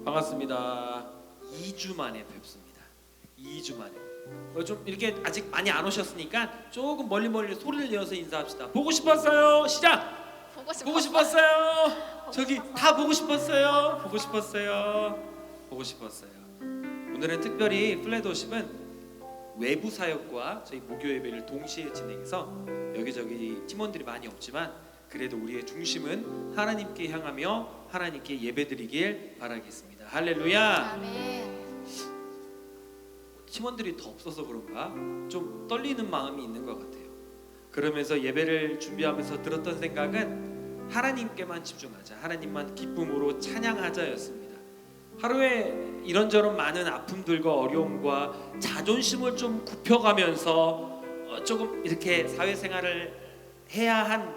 반갑습니다. 2주 만에 뵙습니다. 2주 만에. 좀 이렇게 아직 많이 안 오셨으니까 조금 멀리 소리를 내어서 인사합시다. 보고 싶었어요. 시작. 보고 싶었어요. 저기 다 보고 싶었어요. 보고 싶었어요. 보고 싶었어요. 오늘은 특별히 플랫워십은 외부 사역과 저희 목요 예배를 동시에 진행해서 여기저기 팀원들이 많이 없지만 그래도 우리의 중심은 하나님께 향하며 하나님께 예배드리길 바라겠습니다. 할렐루야. 아멘. 팀원들이 더 없어서 그런가 좀 떨리는 마음이 있는 것 같아요. 그러면서 예배를 준비하면서 들었던 생각은 하나님께만 집중하자, 하나님만 기쁨으로 찬양하자였습니다. 하루에 이런저런 많은 아픔들과 어려움과 자존심을 좀 굽혀가면서 조금 이렇게 사회생활을 해야 한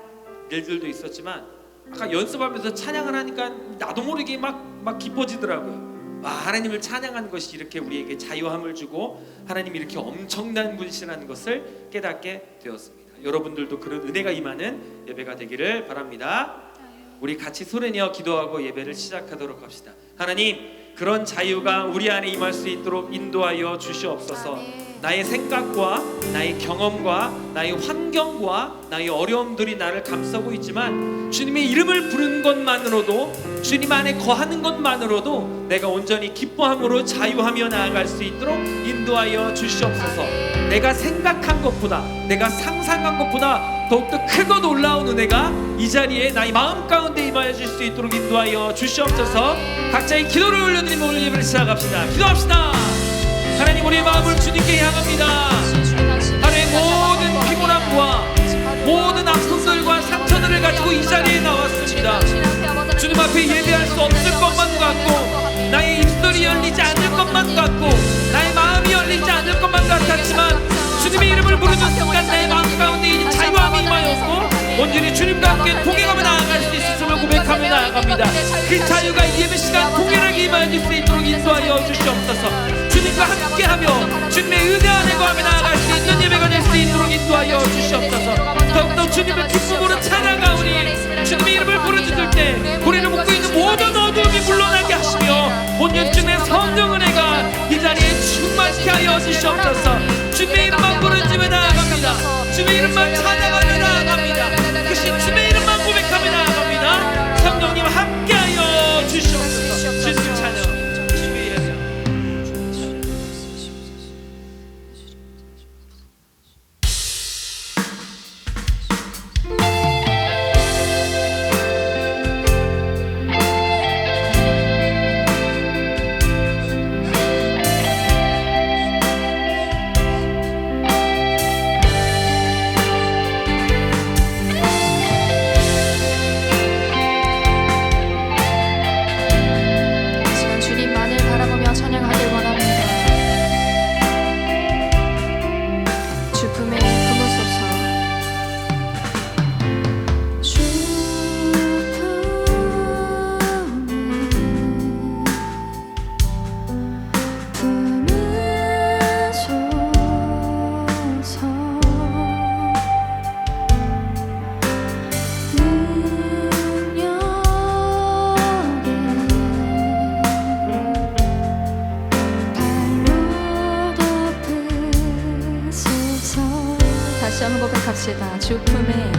일들도 있었지만 아까 연습하면서 찬양을 하니까 나도 모르게 막 기뻐지더라고요. 하나님을 찬양하는 것이 이렇게 우리에게 자유함을 주고 하나님이 이렇게 엄청난 분이시라는 것을 깨닫게 되었습니다. 여러분들도 그런 은혜가 임하는 예배가 되기를 바랍니다. 우리 같이 소리내어 기도하고 예배를 시작하도록 합시다. 하나님, 그런 자유가 우리 안에 임할 수 있도록 인도하여 주시옵소서. 아멘. 나의 생각과 나의 경험과 나의 환경과 나의 어려움들이 나를 감싸고 있지만 주님의 이름을 부르는 것만으로도, 주님 안에 거하는 것만으로도 내가 온전히 기뻐함으로 자유하며 나아갈 수 있도록 인도하여 주시옵소서. 내가 생각한 것보다, 내가 상상한 것보다 더욱더 크고 놀라운 은혜가 이 자리에 나의 마음 가운데 임하여 줄 수 있도록 인도하여 주시옵소서. 각자의 기도를 올려드리며 오늘 예배를 시작합시다. 기도합시다. 하나님, 우리의 마음을 주님께 향합니다. 하루의 모든 피곤함과 모든 아픔들과 상처들을 가지고 이 자리에 나왔습니다. 주님 앞에 예배할 수 없을 것만 같고, 나의 입술이 열리지 않을 것만 같고, 나의 마음이 열리지 않을 것만 같았지만 주님의 이름을 부르는 순간 나의 마음 가운데 이 자유함이 임하였고 온전히 주님과 함께 동행하며 나아갈 수 있음을 고백하며 나아갑니다. 그 자유가 이 예배 시간 동일하게 임하여 수 있도록 인도하여 주시옵소서. 주님과 함께하며 주님의 은혜 안에 거하며 나아갈 수 있는 예배가 될 수 있도록 인도하여 주시옵소서. 더욱더 주님을 기쁨으로 찬양하오니 주님의 이름을 부르짖을 때 우리를 묶고 있는 모든 어두움이 물러나게 하시며 온전히 주님의 성령 은혜가 이 자리에 충만케 하여 주시옵소서. 주님의 이름만 부르짖으며 나아갑니다. 주님의 이름만 찬양하며 나아갑니다. 그 주님의 이름만 고백하며 나아갑니다. 성령님 함께하여 주시옵소서. 주님 찬양. 다시 한번 고백합시다. 주 품에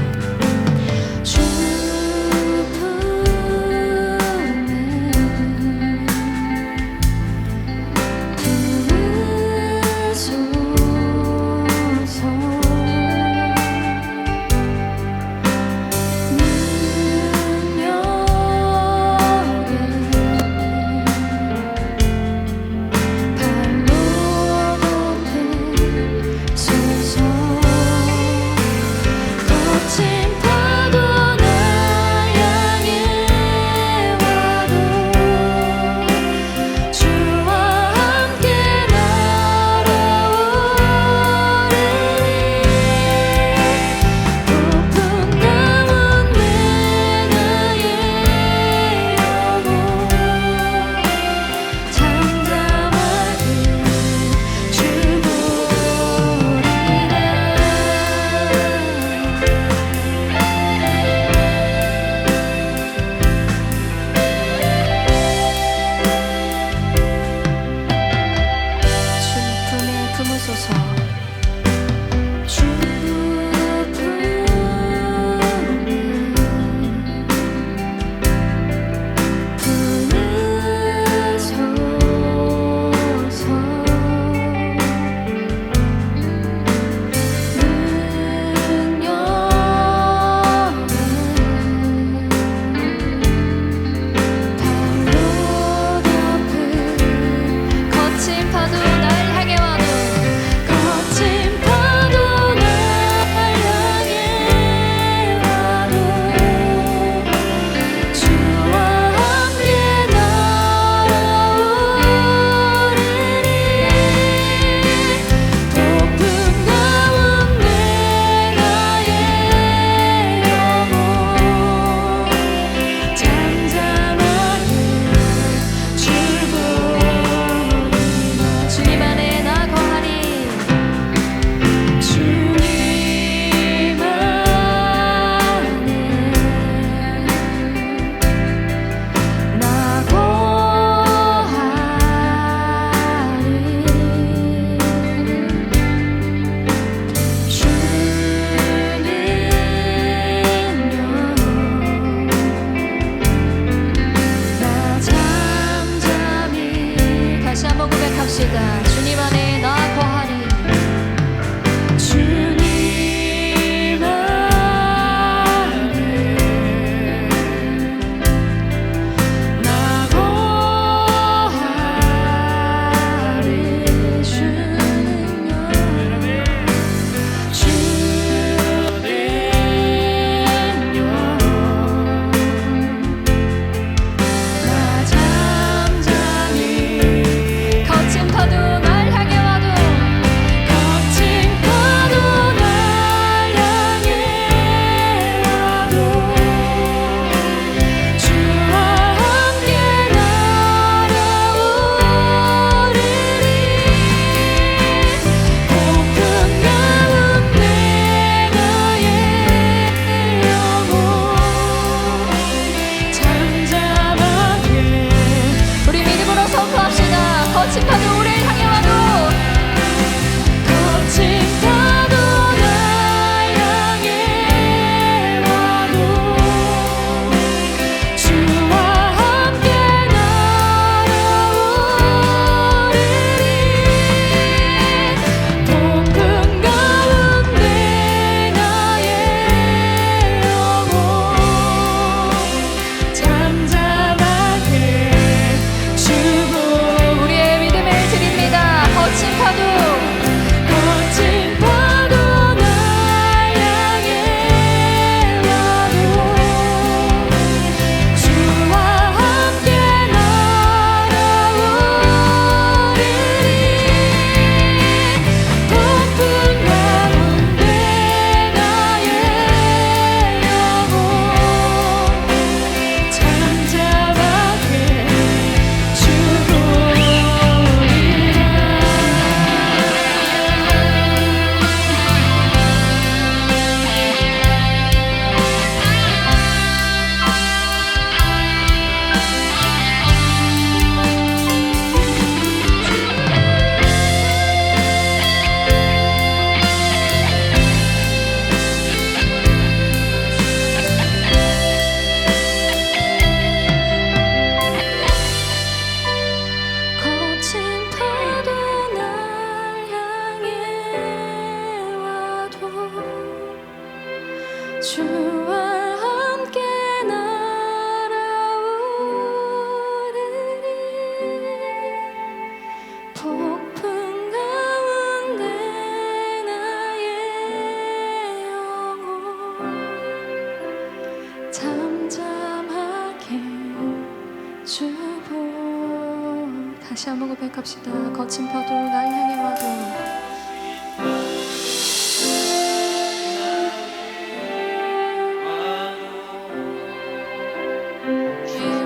다시 한번 고백합시다. 거친 파도 날 향해 와도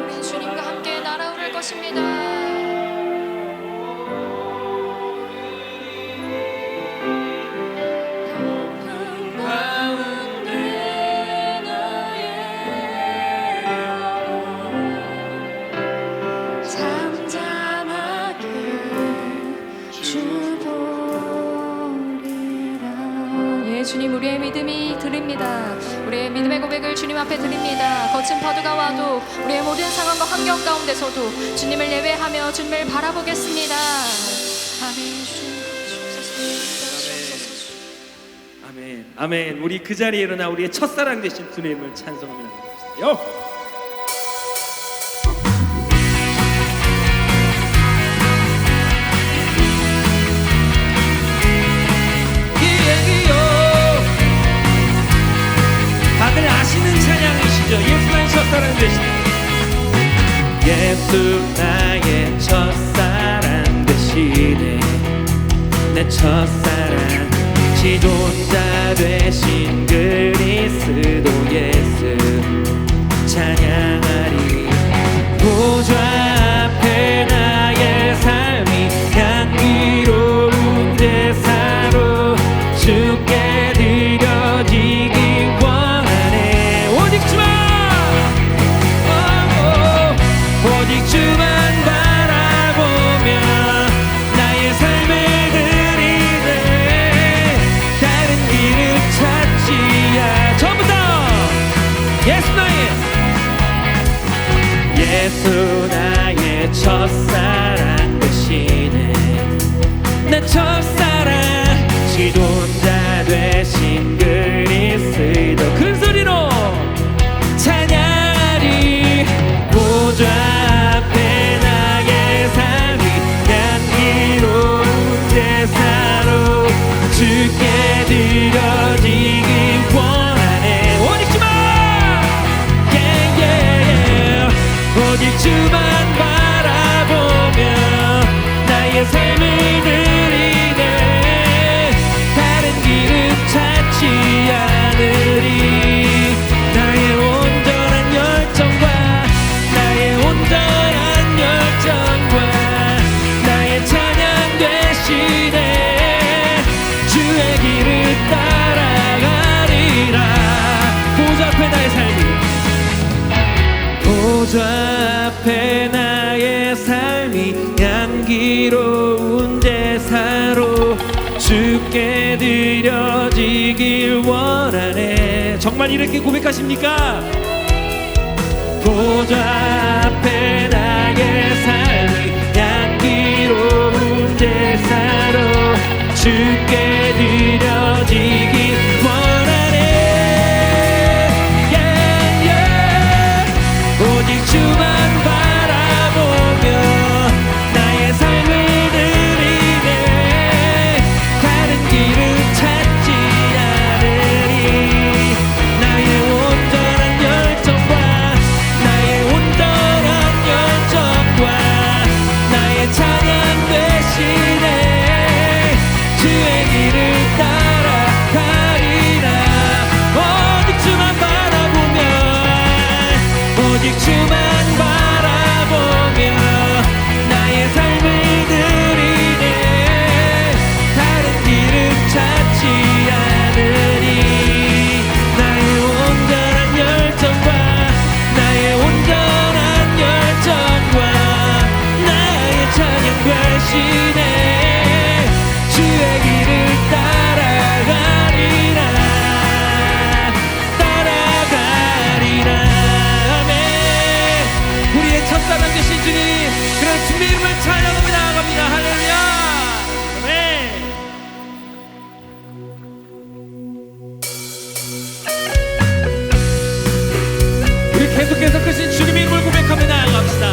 우리 주님과 함께 날아오를 것입니다. 주님, 우리의 믿음이 드립니다. 우리의 믿음의 고백을 주님 앞에 드립니다. 거친 파도가 와도 우리의 모든 상황과 환경 가운데서도 주님을 예배하며 주님을 바라보겠습니다. 아멘. 아멘. 우리 그 자리에 일어나 우리의 첫사랑 되신 주님을 찬송하며 나갑시다. 다들 아시는 찬양이시죠? 예수 나의 첫사랑 되시네. 예수 나의 첫사랑 되시네. 내 첫사랑 지존자 되신 그리스도 예수 찬양하리. 보좌 앞에 나의 삶이 향기로운 제사로 주께 드려지기 오직 주만 바라보며 나의 삶을 드리네. 다른 길을 찾지야. 전부 다 예수 나의 첫사랑 되시네. 내 첫사랑 지존자 되신 그리스도 큰 소리로 찬양하리. 보좌 앞에 나의 삶이 향기로운 제사로 주께 드려지기 원하네. 오직 주만 오직 주만 바라보며 나의 삶을 드리네. 다른 길을 찾지 않으리. 나의 온전한 열정과 온전한 열정과 나의 찬양 되시네. 주의 길을 따라가리라. 보좌 앞에 나의 삶이 보좌 앞에 나의 삶이 향기로운 제사로 주께 드려지길 원하네. 정말 이렇게 고백하십니까? 보좌 앞에 나의 삶이 향기로운 제사로 주께 드려지기 원하네. 오직 주만 바라보며 나의 삶을 드리네. 다른 길을 찾지 않으리. 나의 온전한 열정과 나의 찬양 되시네. 주의 길을 따라가리라. 오직 주만 바라보며 오직 주만 바라보며 나의 삶을 드리네. 다른 길을 찾지 않으리. 나의 온전한 열정과 나의 온전한 열정과 나의 찬양 되시네. 주의 길을 따라가리라. 따라가리라. 아멘. 우리의 첫사랑 되신 주님, 그런 주님의 이름을 찬양하며 나아갑니다. 할렐루야. 아멘. 우리 계속해서 크신 주님의 이름을 고백하며 나아갑시다.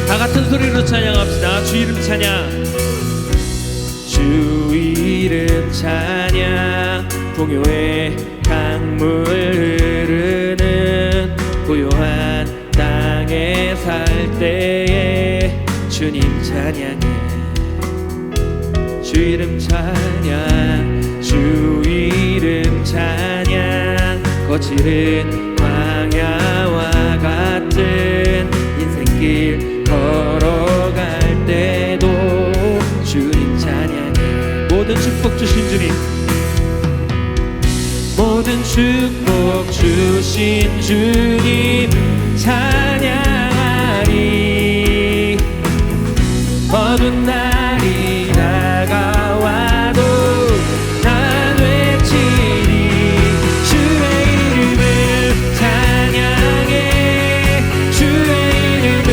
다 같은 소리로 찬양합시다. 주 이름 찬양. 주 주 이름 찬양 풍요의 강물 흐르는 고요한 땅에 살 때에 주님 찬양해 주 이름 찬양 주 이름 찬양 거칠은 광야와 같은 인생길 걸어갈 때도 주님 찬양해 모든 축복 주신 주님 모든 축복 주신 주님 찬양하리 어두운 날이 다가와도 난 외치리 주의 이름을 찬양해 주의 이름을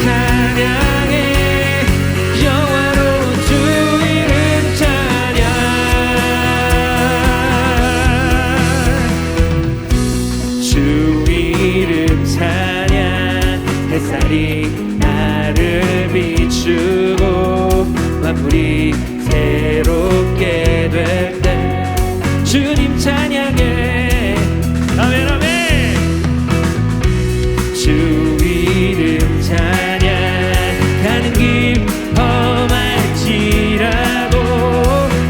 찬양해 영화로운 주 이름 찬양 주 이름 찬양 햇살이 나를 비추고 만물이 새롭게 될 때 주님 찬양해 아멘 아멘 주 이름 찬양 가는 길 험할지라도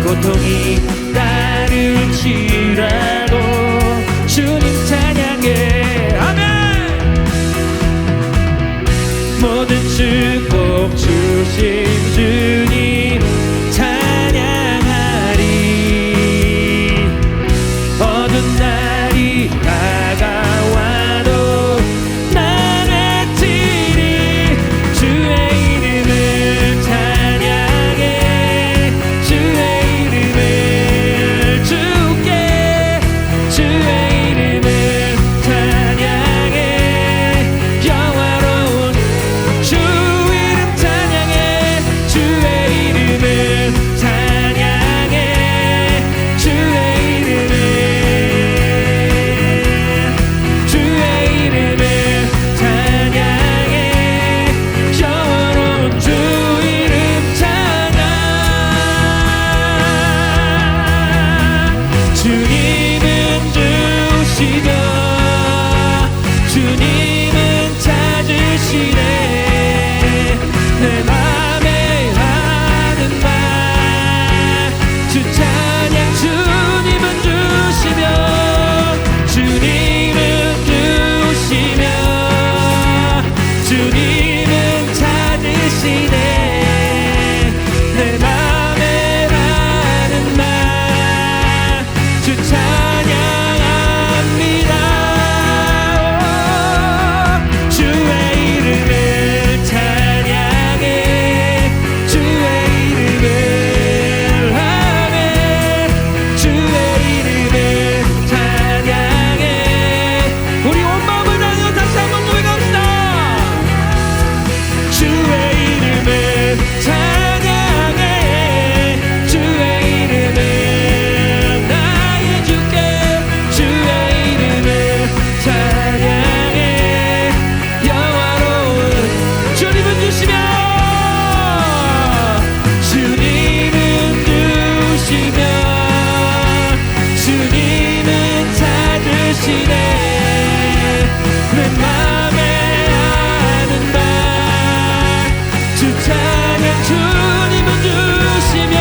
고통이 나를 치라도 주님 찬양해 아멘 모든 축복 주신 주님 찬양하리 어두운 날이 다가와도 난 외치리 주의 이름을 찬양해 주의 이름을 주께 주의 이름을 찬양해 영화로운 주 이름 찬양해 주의 이름을 찬양해 주의 이름을 주의 이름을 찬양해 영원한 주 이름 찬양 주님은 주시며 주님은 찾으시네 내 맘에 하는 말 주 찬양 주님은 주시며 주님은 주시며 주님은 찾으시네 내 맘에 하는 말 주 찬양합니다 주의 이름을 찬양해 주의 이름을 하네 주의 이름을 찬양해 우리 온 마음을 다하여 다시 한번 고백합시다 주의 이름을 찬양해 주의 이름을 나의 주께 주의 이름을 찬양해 영화로운 주님은 주시며 주님은 주시며 주님은 찾으시네 내 맘에 하는 말 주 찬양 주님은 주시며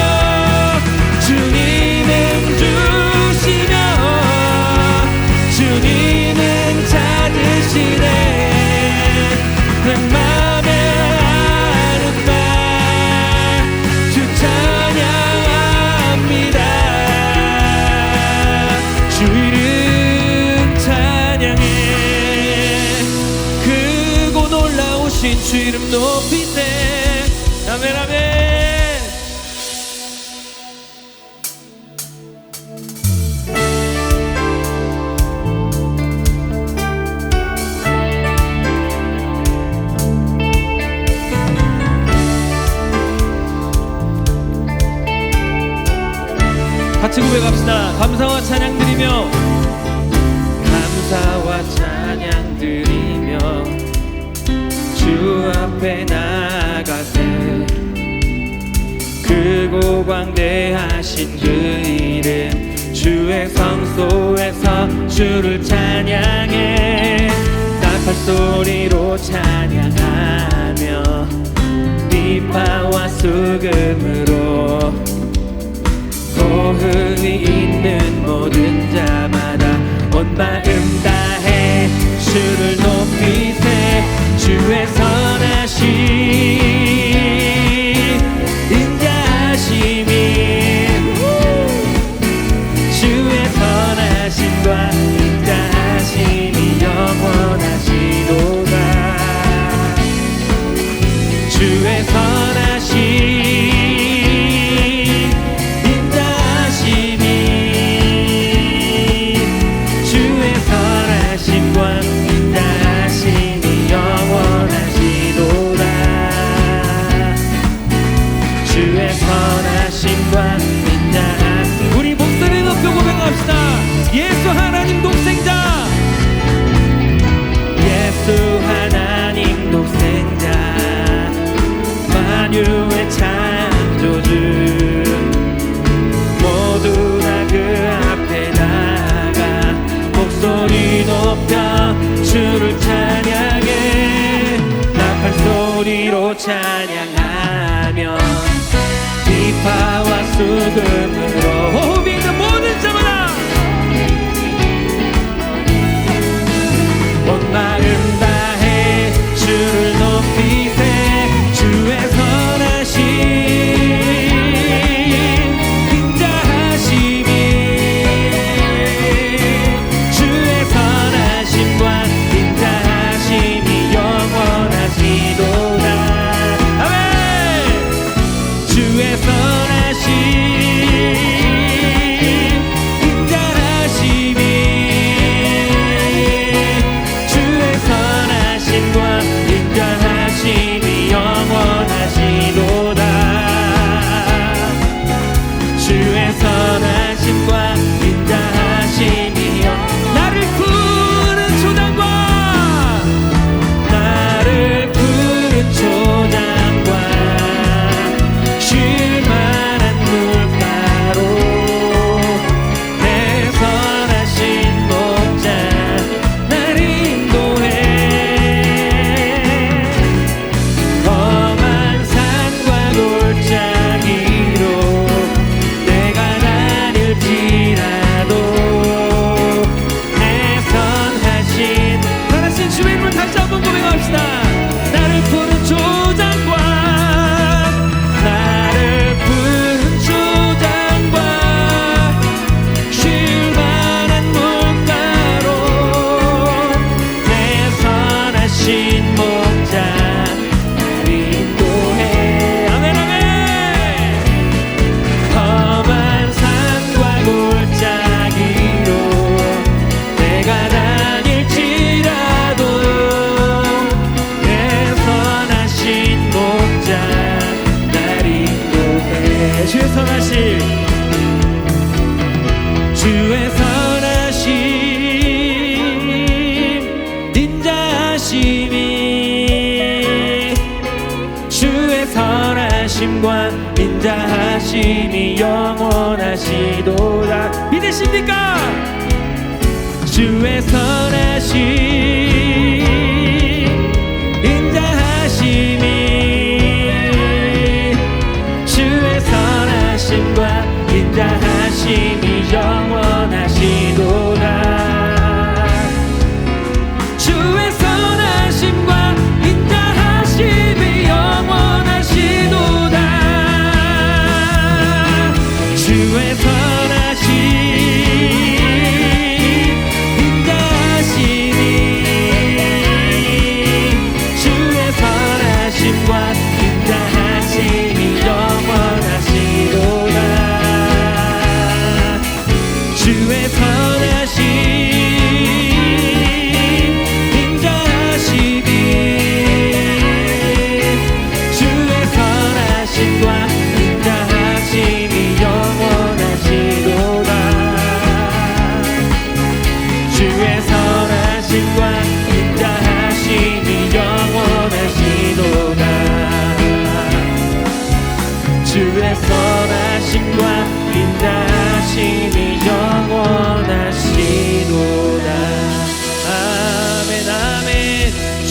주님은 주시며 주님은 찾으시네 내 맘에 하는 말 주 찬양합니다 주 이름 찬양해 크고 놀라우신 주 이름 높이세 아멘 아멘 같이 고백합시다. 감사와 찬양 드리며 감사와 찬양 드리며 주 주 앞에 나가세 크고 광대하신 그 이름 주의 성소에서 주를 찬양해 나팔소리로 찬양하며 비파와 수금으로 호흡이 있는 모든 자마다 온 마음 다해 주를 높이세 주의 선하심 인자하심이 주의 선하심과 인자하심이 영원하시도다 주의 선하심 인자하심이 주의 선하심과 인자하심이 영원하시도다 주의 선하심과 인자하심 우리 목소리 높여 고백합시다 예수 하나님 동생자 예수 하나님 동생자 만유의 창조주 모두 다 그 앞에 나가 목소리 높여 주를 찬양해 나팔소리로 찬양하며 비파와 수금으로 호흡이 있는 모든 자마다 온 마음 다해 주를 높이세 주의 선하심 인자하심이 주의 선하심과 인자하심이 영원하시도다 아멘 주의 선하심 인자하심이 주의 선하심과 인자하심이 영원하시도다 주의 선하심과 인자하심이 나를 부른 초장과 나를 부른 초장과 쉴만한 물가로 내 선하신 목자 날 인도해 험한 산과 골짜기로 내가 다닐지라도 내 선하신 주의 이름을 다시 한번 고백합시다 나를 푸른 초장과 나를 푸른 초장과 쉴만한 물가로 내 선하신 목자 날 인도해 아멘 아멘 험한 산과 골짜기로 내가 다닐지라도 내 선하신 목자 날 인도해 주의 선하심 주의 선하심 인자하심이 주의 선하심과 인자하심이 영원하시도다 믿으십니까? 주의 선하심 인자하심이 주의 선하심과 인자하심이 영원하시도다 주의 선하심과 인자하심이 영원하시도다 주의 선하심 인자하심이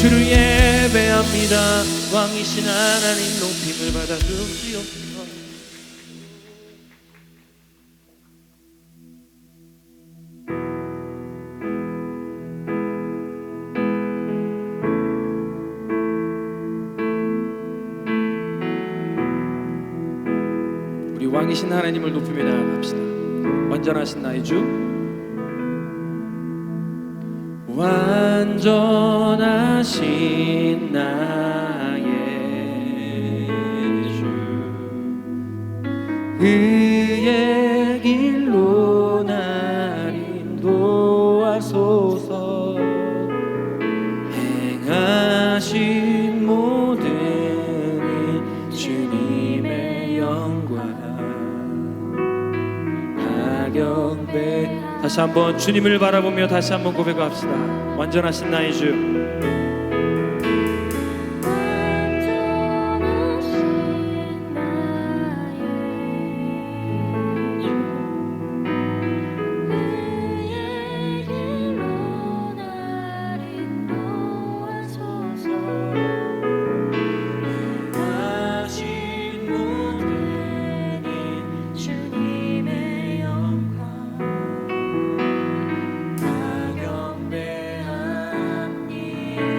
주를 예배합니다. 왕이신 하나님 높임을 받아 주시옵소서. 우리 왕이신 하나님을 높이며 나아갑시다. 완전하신 나의 주, 완전하신 나의 주, 그의 길로 날 인도하소서. 행하신 모든 일 주님의 영광 경배. 다시 한번 주님을 바라보며 다시 한번 고백합시다. 완전하신 나의 주,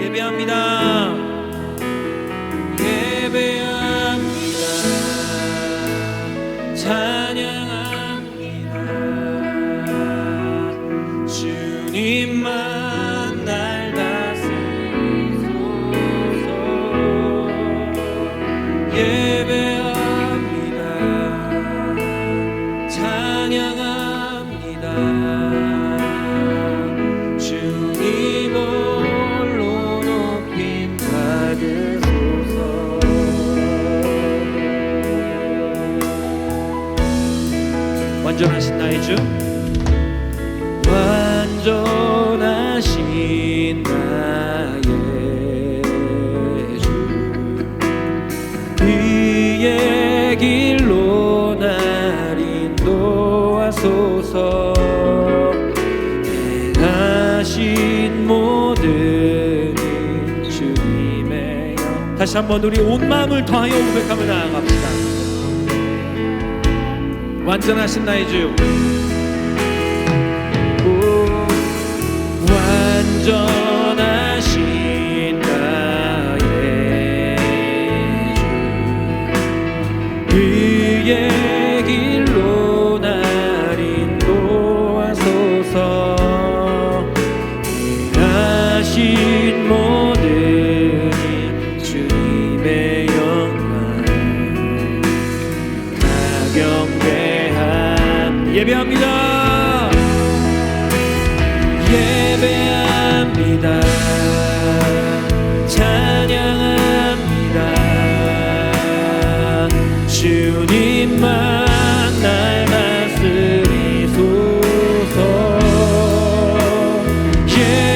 예배합니다. 예배합니다. 찬양합니다. 주님만 날 다스리소서. 예배합니다. 찬양합니다. 주님 완전하신 나의 주, 완전하신 나의 주, 그의 길로 날 인도하소서. 행하신 모든 일 주님의 영. 다시 한번 우리 온 마음을 더하여 고백하며 나아갑시다. 완전하신 나의 주, 완전하신 나의 주, 그의 길로 날 인도하소서. 행하신 모든 일 주님의 영광 경배. 예배합니다. 예배합니다. 찬양합니다. 주님만 날 다스리소서.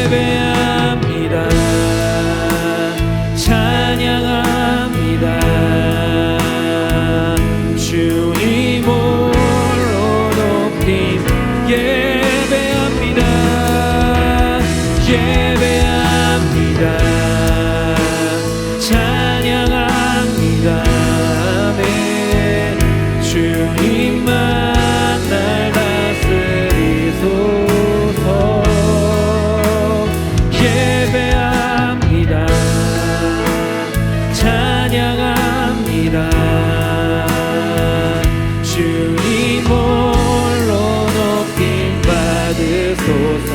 예배합니다. 찬양합니다. 주님 예배합니다. 예배합니다. 찬양합니다. 아멘. 주님만 날 다스리소서. 예배합니다. 찬양합니다. 주님 홀로 받으소서.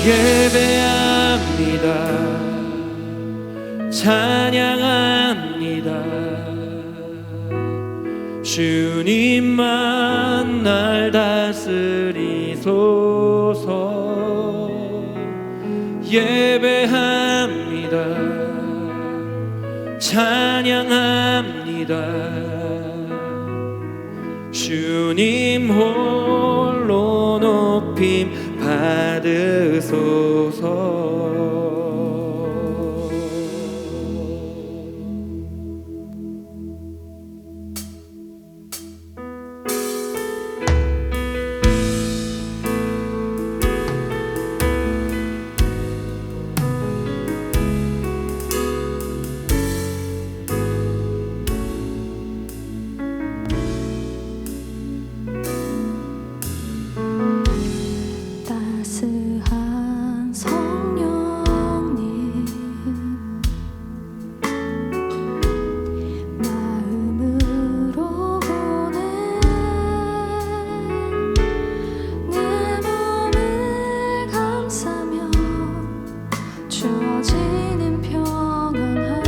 예배합니다. 찬양합니다. 주님만 날 다스리소서. 예배합니다. 찬양합니다. 주님 홀로 높임 받으소서. 따스한 성령님 마음으로 보내 내 몸을 감싸며 주어지는 평안함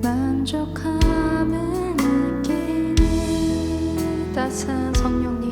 만족함을 느끼는 따스한 성령님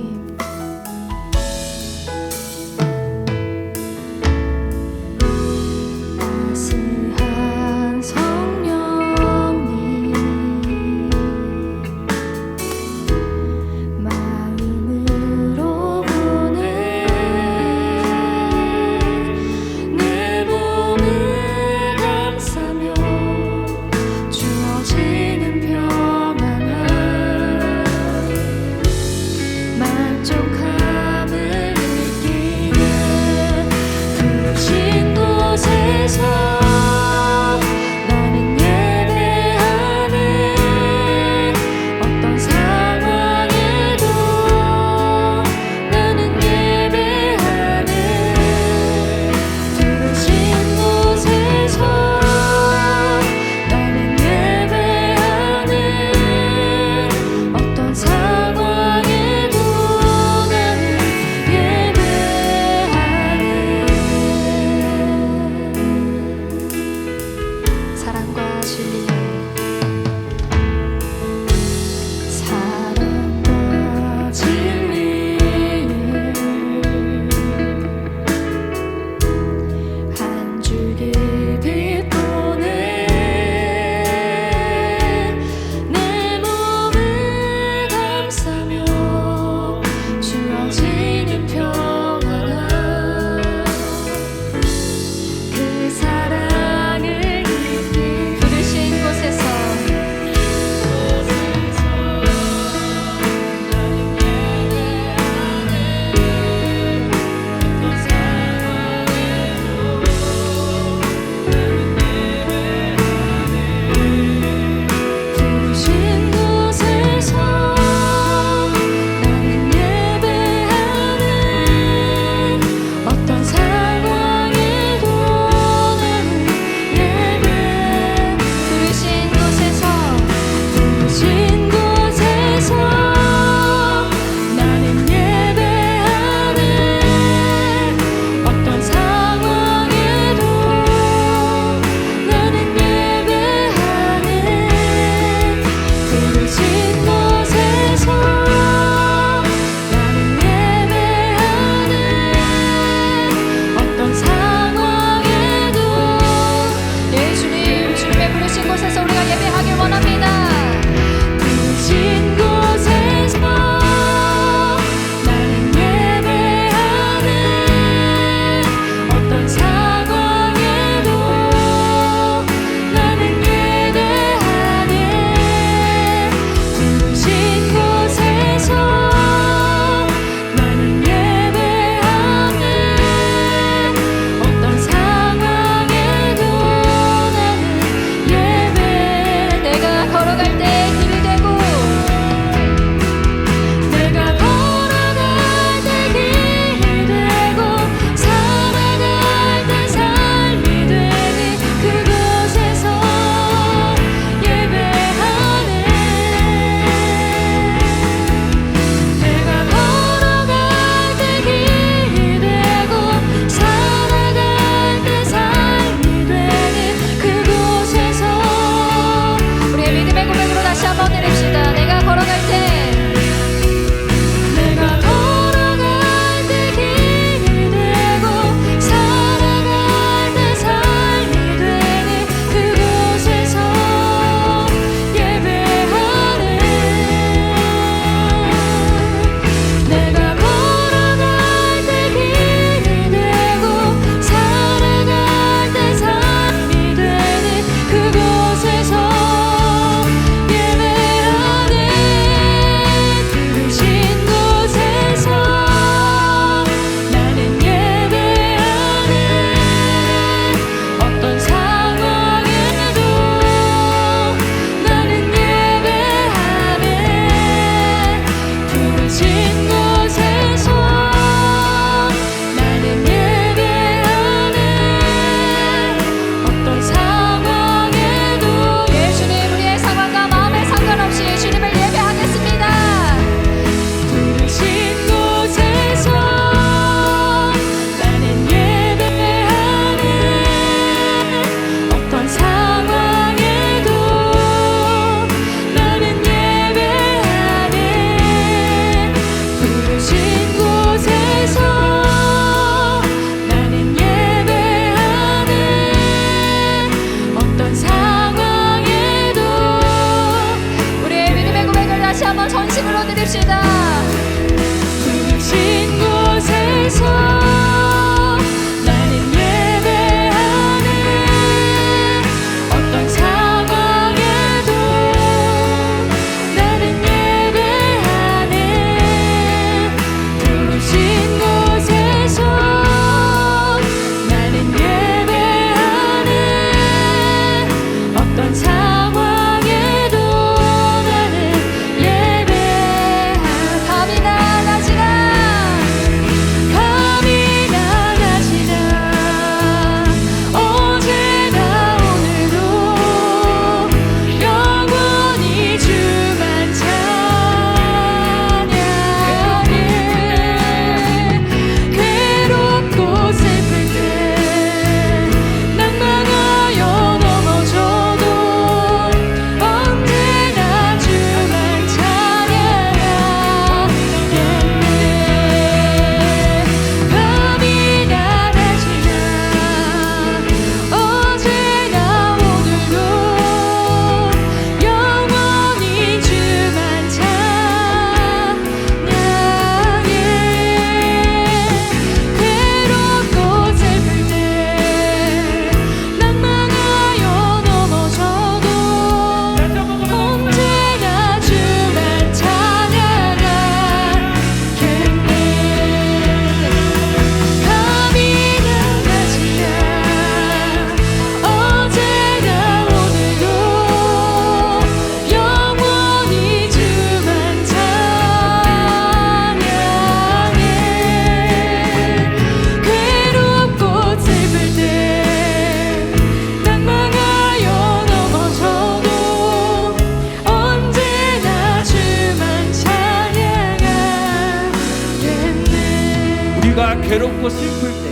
우리가 괴롭고 슬플 때,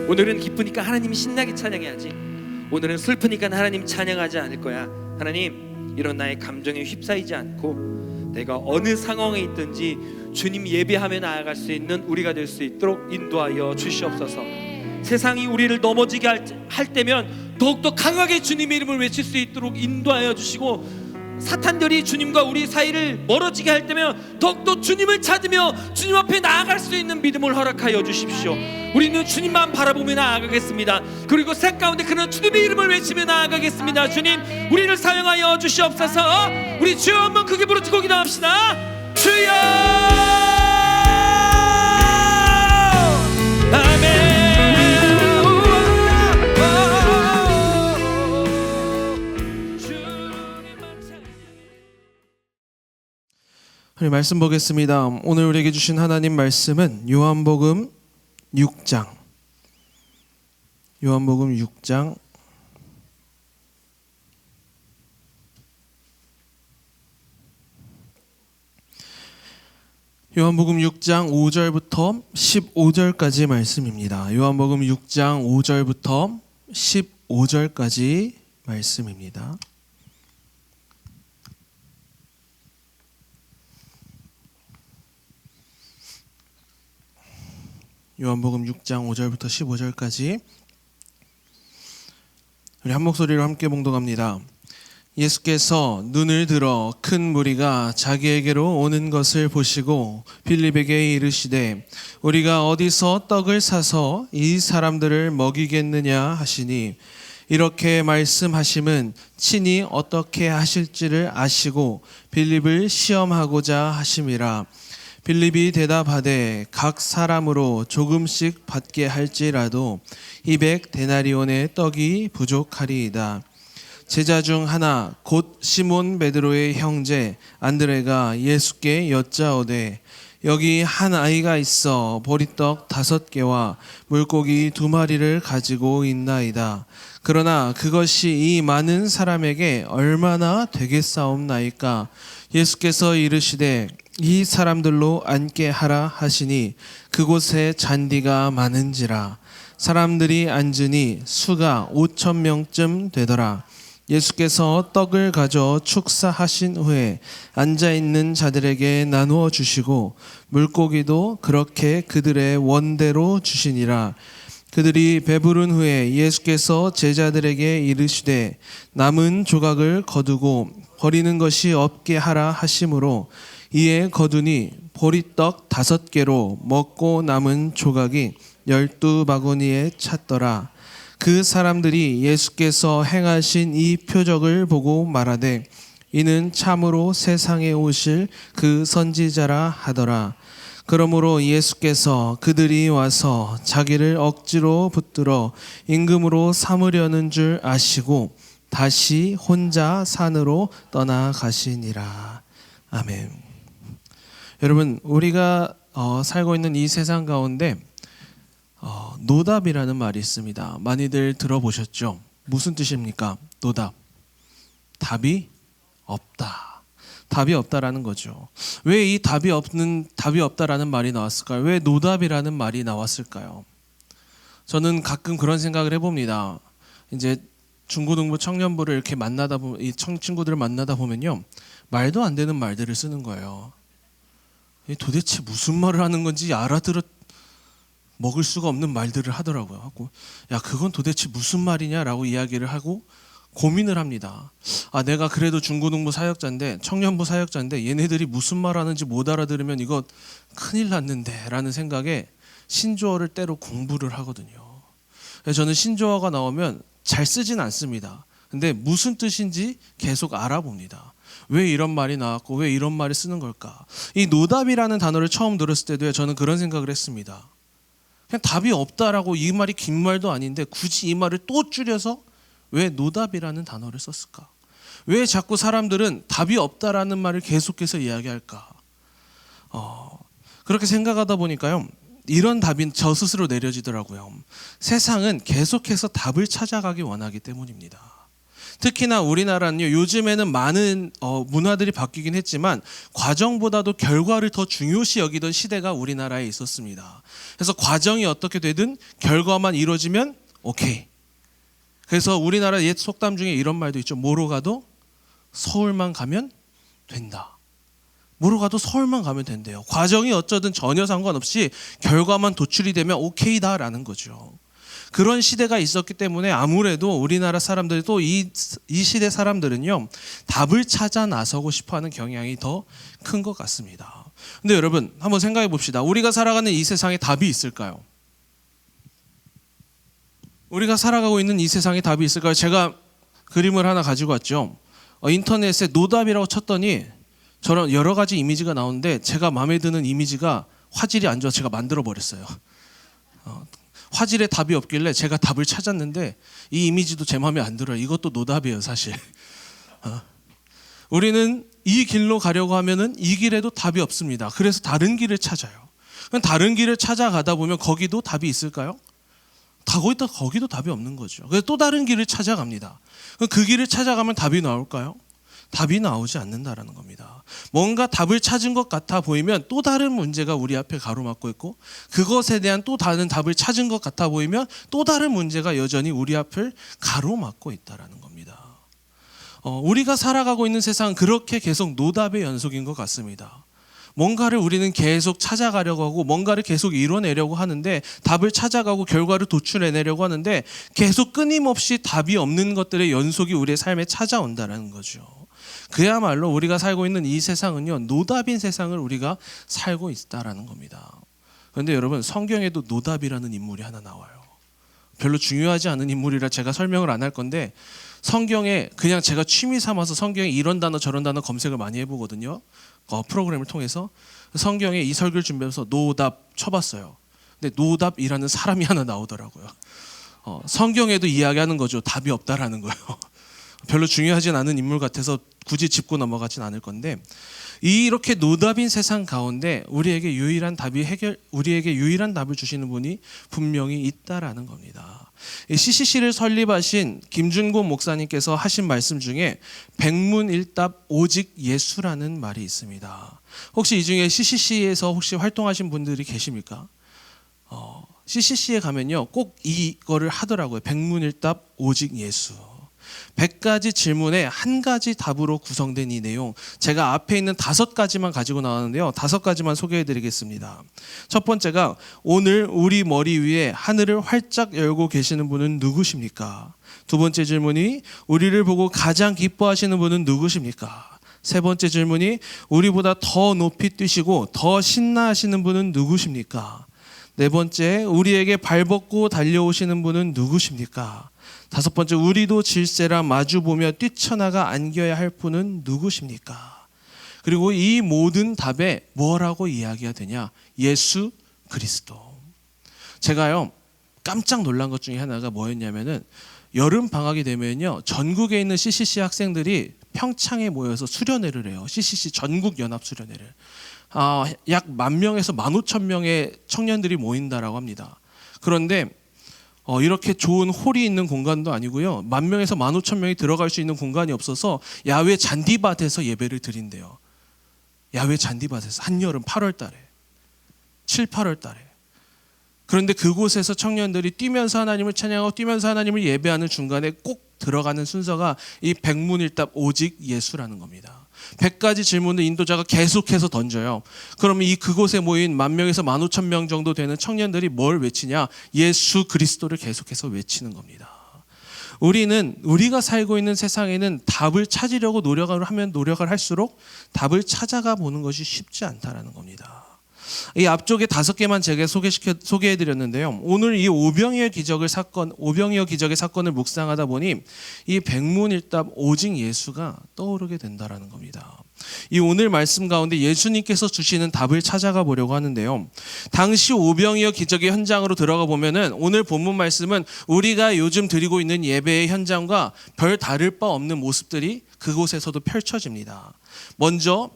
오늘은 기쁘니까 하나님 신나게 찬양해야지, 오늘은 슬프니까 하나님 찬양하지 않을 거야. 하나님, 이런 나의 감정에 휩싸이지 않고 내가 어느 상황에 있든지 주님 예배하며 나아갈 수 있는 우리가 될 수 있도록 인도하여 주시옵소서. 세상이 우리를 넘어지게 할 때면 더욱더 강하게 주님의 이름을 외칠 수 있도록 인도하여 주시고, 사탄들이 주님과 우리 사이를 멀어지게 할 때면 더욱더 주님을 찾으며 주님 앞에 나아갈 수 있는 믿음을 허락하여 주십시오. 우리는 주님만 바라보며 나아가겠습니다. 그리고 새 가운데 그런 주님의 이름을 외치며 나아가겠습니다. 주님, 우리를 사용하여 주시옵소서. 우리 주여 한번 크게 부르짖고 기도합시다. 주여, 아멘. 말씀 보겠습니다. 오늘 우리에게 주신 하나님 말씀은 요한복음 6장 6장 요한복음 6장 5절부터 15절까지 말씀입니다. 요한복음 6장 5절부터 15절까지 말씀입니다. 요한복음 6장 5절부터 15절까지 우리 한 목소리로 함께 봉독합니다. 예수께서 눈을 들어 큰 무리가 자기에게로 오는 것을 보시고 빌립에게 이르시되 우리가 어디서 떡을 사서 이 사람들을 먹이겠느냐 하시니, 이렇게 말씀하심은 친히 어떻게 하실지를 아시고 빌립을 시험하고자 하심이라. 빌립이 대답하되 각 사람으로 조금씩 받게 할지라도 200데나리온의 떡이 부족하리이다. 제자 중 하나 곧 시몬 베드로의 형제 안드레가 예수께 여짜오되 여기 한 아이가 있어 보리떡 5개와 물고기 2마리를 가지고 있나이다. 그러나 그것이 이 많은 사람에게 얼마나 되겠사옵나이까? 예수께서 이르시되 이 사람들로 앉게 하라 하시니 그곳에 잔디가 많은지라. 사람들이 앉으니 수가 5,000명쯤 되더라. 예수께서 떡을 가져 축사하신 후에 앉아있는 자들에게 나누어 주시고 물고기도 그렇게 그들의 원대로 주시니라. 그들이 배부른 후에 예수께서 제자들에게 이르시되 남은 조각을 거두고 버리는 것이 없게 하라 하심으로 이에 거두니 보리떡 5개로 먹고 남은 조각이 12바구니에 찼더라. 그 사람들이 예수께서 행하신 이 표적을 보고 말하되 이는 참으로 세상에 오실 그 선지자라 하더라. 그러므로 예수께서 그들이 와서 자기를 억지로 붙들어 임금으로 삼으려는 줄 아시고 다시 혼자 산으로 떠나가시니라. 아멘. 여러분, 우리가 살고 있는 이 세상 가운데 노답이라는 말이 있습니다. 많이들 들어보셨죠? 무슨 뜻입니까? 노답. 답이 없다. 답이 없다라는 거죠. 왜 이 답이 없다라는 말이 나왔을까요? 왜 노답이라는 말이 나왔을까요? 저는 가끔 그런 생각을 해봅니다. 이제 중고등부 청년부를 이렇게 만나다 보면, 이 친구들을 만나다 보면요, 말도 안 되는 말들을 쓰는 거예요. 도대체 무슨 말을 하는 건지 알아들어 먹을 수가 없는 말들을 하더라고요. 하고, 야, 그건 도대체 무슨 말이냐라고 이야기를 하고 고민을 합니다. 아, 내가 그래도 중고등부 사역자인데, 청년부 사역자인데 얘네들이 무슨 말 하는지 못 알아들으면 이거 큰일 났는데 라는 생각에 신조어를 때로 공부를 하거든요. 저는 신조어가 나오면 잘 쓰진 않습니다. 근데 무슨 뜻인지 계속 알아봅니다. 왜 이런 말이 나왔고 왜 이런 말을 쓰는 걸까? 이 노답이라는 단어를 처음 들었을 때도 저는 그런 생각을 했습니다. 그냥 답이 없다라고, 이 말이 긴 말도 아닌데 굳이 이 말을 또 줄여서 왜 노답이라는 단어를 썼을까? 왜 자꾸 사람들은 답이 없다라는 말을 계속해서 이야기할까? 그렇게 생각하다 보니까요, 이런 답이 저 스스로 내려지더라고요. 세상은 계속해서 답을 찾아가기 원하기 때문입니다. 특히나 우리나라는요, 요즘에는 많은 문화들이 바뀌긴 했지만 과정보다도 결과를 더 중요시 여기던 시대가 우리나라에 있었습니다. 그래서 과정이 어떻게 되든 결과만 이루어지면 오케이. 그래서 우리나라 옛 속담 중에 이런 말도 있죠. 뭐로 가도 서울만 가면 된다. 뭐로 가도 서울만 가면 된대요. 과정이 어쩌든 전혀 상관없이 결과만 도출이 되면 오케이다라는 거죠. 그런 시대가 있었기 때문에 아무래도 우리나라 사람들이 또 이 시대 사람들은요, 답을 찾아 나서고 싶어하는 경향이 더 큰 것 같습니다. 근데 여러분 한번 생각해 봅시다. 우리가 살아가는 이 세상에 답이 있을까요? 우리가 살아가고 있는 이 세상에 답이 있을까요? 제가 그림을 하나 가지고 왔죠. 인터넷에 노답이라고 쳤더니 저런 여러 가지 이미지가 나오는데 제가 마음에 드는 이미지가 화질이 안 좋아서 제가 만들어 버렸어요. 화질에 답이 없길래 제가 답을 찾았는데 이 이미지도 제 마음에 안 들어요. 이것도 노답이에요, 사실. 우리는 이 길로 가려고 하면은 이 길에도 답이 없습니다. 그래서 다른 길을 찾아요. 그럼 다른 길을 찾아가다 보면 거기도 답이 있을까요? 거기도 답이 없는 거죠. 그래서 또 다른 길을 찾아갑니다. 그럼 그 길을 찾아가면 답이 나올까요? 답이 나오지 않는다라는 겁니다. 뭔가 답을 찾은 것 같아 보이면 또 다른 문제가 우리 앞에 가로막고 있고, 그것에 대한 또 다른 답을 찾은 것 같아 보이면 또 다른 문제가 여전히 우리 앞을 가로막고 있다라는 겁니다. 우리가 살아가고 있는 세상은 그렇게 계속 노답의 연속인 것 같습니다. 뭔가를 우리는 계속 찾아가려고 하고 뭔가를 계속 이뤄내려고 하는데, 답을 찾아가고 결과를 도출해내려고 하는데 계속 끊임없이 답이 없는 것들의 연속이 우리의 삶에 찾아온다는 거죠. 그야말로 우리가 살고 있는 이 세상은요, 노답인 세상을 우리가 살고 있다라는 겁니다. 그런데 여러분, 성경에도 노답이라는 인물이 하나 나와요. 별로 중요하지 않은 인물이라 제가 설명을 안 할 건데, 성경에 그냥 제가 취미 삼아서 성경에 이런 단어 저런 단어 검색을 많이 해보거든요. 프로그램을 통해서 성경에 이 설교를 준비하면서 노답 쳐봤어요. 근데 노답이라는 사람이 하나 나오더라고요. 성경에도 이야기하는 거죠. 답이 없다라는 거예요. 별로 중요하진 않은 인물 같아서 굳이 짚고 넘어가진 않을 건데, 이렇게 노답인 세상 가운데 우리에게 유일한 답을 주시는 분이 분명히 있다라는 겁니다. CCC를 설립하신 김준곤 목사님께서 하신 말씀 중에 백문일답 오직 예수라는 말이 있습니다. 혹시 이 중에 CCC에서 혹시 활동하신 분들이 계십니까? CCC에 가면요, 꼭 이거를 하더라고요. 백문일답 오직 예수. 100가지 질문에 한 가지 답으로 구성된 이 내용, 제가 앞에 있는 5가지만 가지고 나왔는데요, 5가지만 소개해 드리겠습니다. 첫 번째가, 오늘 우리 머리 위에 하늘을 활짝 열고 계시는 분은 누구십니까? 두 번째 질문이, 우리를 보고 가장 기뻐하시는 분은 누구십니까? 세 번째 질문이, 우리보다 더 높이 뛰시고 더 신나하시는 분은 누구십니까? 네 번째, 우리에게 발벗고 달려오시는 분은 누구십니까? 다섯 번째, 우리도 질세라 마주보며 뛰쳐나가 안겨야 할 분은 누구십니까? 그리고 이 모든 답에 뭐라고 이야기가 되냐? 예수 그리스도. 제가요, 깜짝 놀란 것 중에 하나가 뭐였냐면은, 여름 방학이 되면요, 전국에 있는 CCC 학생들이 평창에 모여서 수련회를 해요. CCC 전국 연합 수련회를. 약 10,000명에서 15,000명의 청년들이 모인다라고 합니다. 그런데 이렇게 좋은 홀이 있는 공간도 아니고요, 10,000명에서 15,000명이 들어갈 수 있는 공간이 없어서 야외 잔디밭에서 예배를 드린대요. 야외 잔디밭에서 한여름 8월 달에, 7, 8월 달에. 그런데 그곳에서 청년들이 뛰면서 하나님을 찬양하고 뛰면서 하나님을 예배하는 중간에 꼭 들어가는 순서가 이 백문일답 오직 예수라는 겁니다. 100가지 질문을 인도자가 계속해서 던져요. 그러면 그곳에 모인 10,000명에서 15,000명 정도 되는 청년들이 뭘 외치냐? 예수 그리스도를 계속해서 외치는 겁니다. 우리가 살고 있는 세상에는 답을 찾으려고 노력을 할수록 답을 찾아가 보는 것이 쉽지 않다라는 겁니다. 이 앞쪽에 5개만 제가 소개해드렸는데요, 오늘 이 오병이어 기적의 사건을 묵상하다 보니 이 백문일답 오직 예수가 떠오르게 된다라는 겁니다. 이 오늘 말씀 가운데 예수님께서 주시는 답을 찾아가 보려고 하는데요, 당시 오병이어 기적의 현장으로 들어가 보면은 오늘 본문 말씀은 우리가 요즘 드리고 있는 예배의 현장과 별 다를 바 없는 모습들이 그곳에서도 펼쳐집니다. 먼저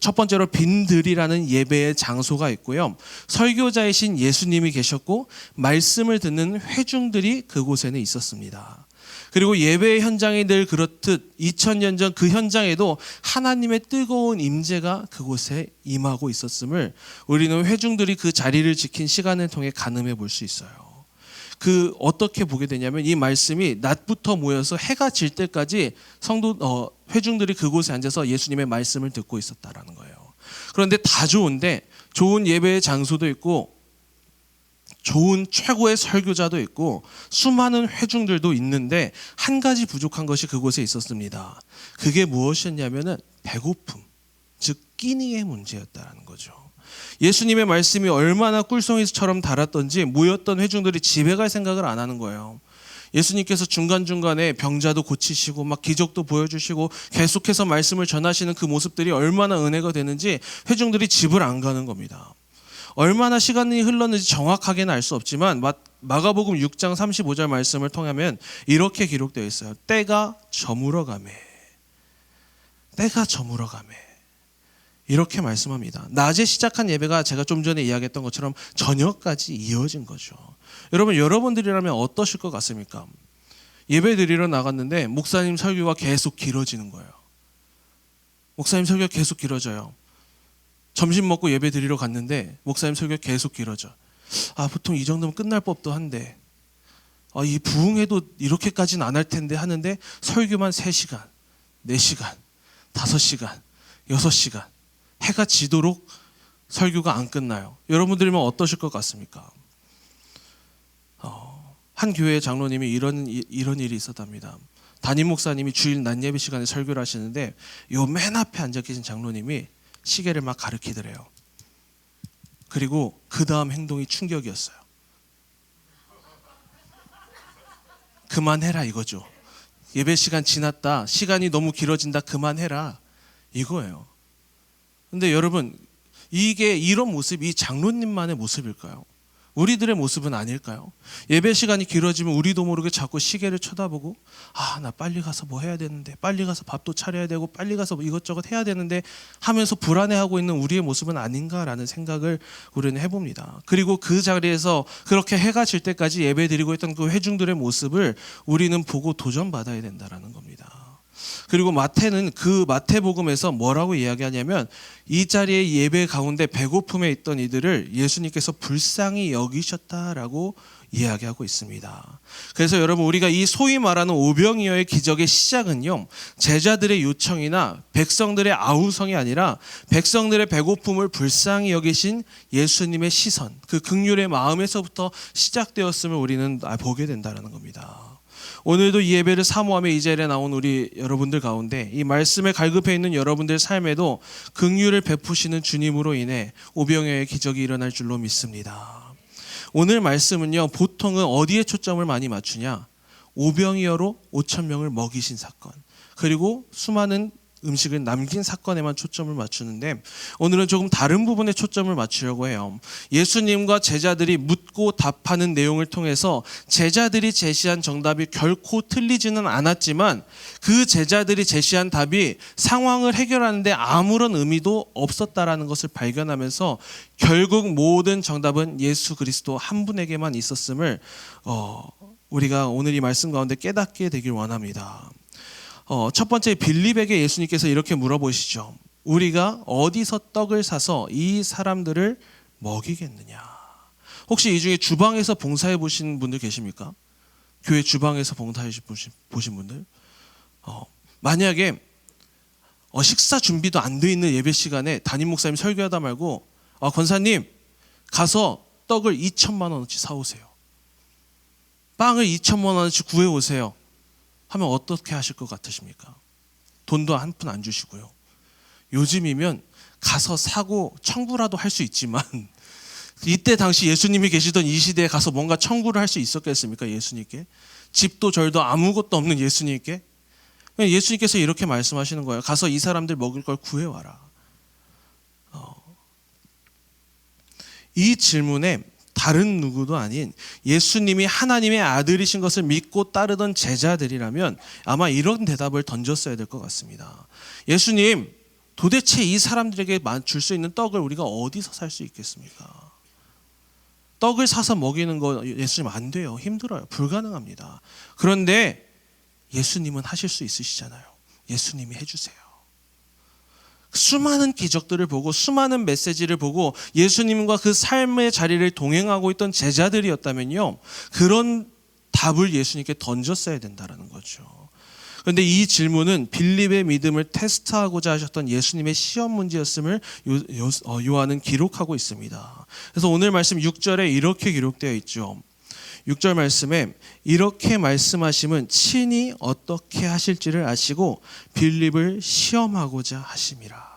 첫 번째로 빈들이라는 예배의 장소가 있고요, 설교자이신 예수님이 계셨고 말씀을 듣는 회중들이 그곳에는 있었습니다. 그리고 예배 현장이 늘 그렇듯 2000년 전 그 현장에도 하나님의 뜨거운 임재가 그곳에 임하고 있었음을 우리는 회중들이 그 자리를 지킨 시간을 통해 가늠해 볼 수 있어요. 어떻게 보게 되냐면 이 말씀이 낮부터 모여서 해가 질 때까지 회중들이 그곳에 앉아서 예수님의 말씀을 듣고 있었다라는 거예요. 그런데 다 좋은데 좋은 예배의 장소도 있고 좋은 최고의 설교자도 있고 수많은 회중들도 있는데 한 가지 부족한 것이 그곳에 있었습니다. 그게 무엇이었냐면은 배고픔, 즉 끼니의 문제였다는 거죠. 예수님의 말씀이 얼마나 꿀송이처럼 달았던지 모였던 회중들이 집에 갈 생각을 안 하는 거예요. 예수님께서 중간중간에 병자도 고치시고 막 기적도 보여주시고 계속해서 말씀을 전하시는 그 모습들이 얼마나 은혜가 되는지 회중들이 집을 안 가는 겁니다. 얼마나 시간이 흘렀는지 정확하게는 알 수 없지만 마가복음 6장 35절 말씀을 통하면 이렇게 기록되어 있어요. 때가 저물어가매. 때가 저물어가매. 이렇게 말씀합니다. 낮에 시작한 예배가 제가 좀 전에 이야기했던 것처럼 저녁까지 이어진 거죠. 여러분들이라면 어떠실 것 같습니까? 예배 드리러 나갔는데 목사님 설교가 계속 길어지는 거예요. 목사님 설교가 계속 길어져요. 점심 먹고 예배 드리러 갔는데 목사님 설교가 계속 길어져. 보통 이 정도면 끝날 법도 한데 이 부흥회도 이렇게까지는 안 할 텐데 하는데 설교만 3시간, 4시간, 5시간, 6시간 해가 지도록 설교가 안 끝나요. 여러분들이면 어떠실 것 같습니까? 한 교회 장로님이 이런 일이 있었답니다. 담임 목사님이 주일 낮 예배 시간에 설교를 하시는데 요 맨 앞에 앉아 계신 장로님이 시계를 막 가리키더래요. 그리고 그 다음 행동이 충격이었어요. 그만해라 이거죠. 예배 시간 지났다. 시간이 너무 길어진다. 그만해라. 이거예요. 근데 여러분, 이런 모습이 이 장로님만의 모습일까요? 우리들의 모습은 아닐까요? 예배 시간이 길어지면 우리도 모르게 자꾸 시계를 쳐다보고 나 빨리 가서 뭐 해야 되는데, 빨리 가서 밥도 차려야 되고, 빨리 가서 이것저것 해야 되는데 하면서 불안해하고 있는 우리의 모습은 아닌가라는 생각을 우리는 해봅니다. 그리고 그 자리에서 그렇게 해가 질 때까지 예배 드리고 있던 그 회중들의 모습을 우리는 보고 도전받아야 된다는 겁니다. 그리고 마태는 그 마태복음에서 뭐라고 이야기하냐면 이 자리에 예배 가운데 배고픔에 있던 이들을 예수님께서 불쌍히 여기셨다라고 이야기하고 있습니다. 그래서 여러분, 우리가 이 소위 말하는 오병이어의 기적의 시작은요, 제자들의 요청이나 백성들의 아우성이 아니라 백성들의 배고픔을 불쌍히 여기신 예수님의 시선, 그 긍휼의 마음에서부터 시작되었음을 우리는 보게 된다는 겁니다. 오늘도 이 예배를 사모하며 이 자리에 나온 우리 여러분들 가운데 이 말씀에 갈급해 있는 여러분들 삶에도 긍휼을 베푸시는 주님으로 인해 오병이어의 기적이 일어날 줄로 믿습니다. 오늘 말씀은요, 보통은 어디에 초점을 많이 맞추냐? 오병이어로 5,000명을 먹이신 사건, 그리고 수많은 음식을 남긴 사건에만 초점을 맞추는데 오늘은 조금 다른 부분에 초점을 맞추려고 해요. 예수님과 제자들이 묻고 답하는 내용을 통해서 제자들이 제시한 정답이 결코 틀리지는 않았지만 그 제자들이 제시한 답이 상황을 해결하는데 아무런 의미도 없었다라는 것을 발견하면서 결국 모든 정답은 예수 그리스도 한 분에게만 있었음을 우리가 오늘 이 말씀 가운데 깨닫게 되길 원합니다. 첫 번째, 빌립에게 예수님께서 이렇게 물어보시죠. 우리가 어디서 떡을 사서 이 사람들을 먹이겠느냐? 혹시 이 중에 주방에서 봉사해 보신 분들 계십니까? 교회 주방에서 봉사해 보신 분들? 만약에 식사 준비도 안 돼 있는 예배 시간에 담임 목사님 설교하다 말고 권사님 가서 떡을 2,000만 원어치 사오세요. 빵을 2,000만 원어치 구해오세요. 하면 어떻게 하실 것 같으십니까? 돈도 한 푼 안 주시고요. 요즘이면 가서 사고 청구라도 할 수 있지만 이때 당시 예수님이 계시던 이 시대에 가서 뭔가 청구를 할 수 있었겠습니까? 예수님께? 집도 절도 아무것도 없는 예수님께? 예수님께서 이렇게 말씀하시는 거예요. 가서 이 사람들 먹을 걸 구해와라. 이 질문에 다른 누구도 아닌 예수님이 하나님의 아들이신 것을 믿고 따르던 제자들이라면 아마 이런 대답을 던졌어야 될 것 같습니다. 예수님, 도대체 이 사람들에게 줄 수 있는 떡을 우리가 어디서 살 수 있겠습니까? 떡을 사서 먹이는 거 예수님 안 돼요. 힘들어요. 불가능합니다. 그런데 예수님은 하실 수 있으시잖아요. 예수님이 해주세요. 수많은 기적들을 보고 수많은 메시지를 보고 예수님과 그 삶의 자리를 동행하고 있던 제자들이었다면요, 그런 답을 예수님께 던졌어야 된다는 거죠. 그런데 이 질문은 빌립의 믿음을 테스트하고자 하셨던 예수님의 시험 문제였음을 요한은 기록하고 있습니다. 그래서 오늘 말씀 6절에 이렇게 기록되어 있죠. 6절 말씀에 이렇게 말씀하심은 친히 어떻게 하실지를 아시고 빌립을 시험하고자 하심이라.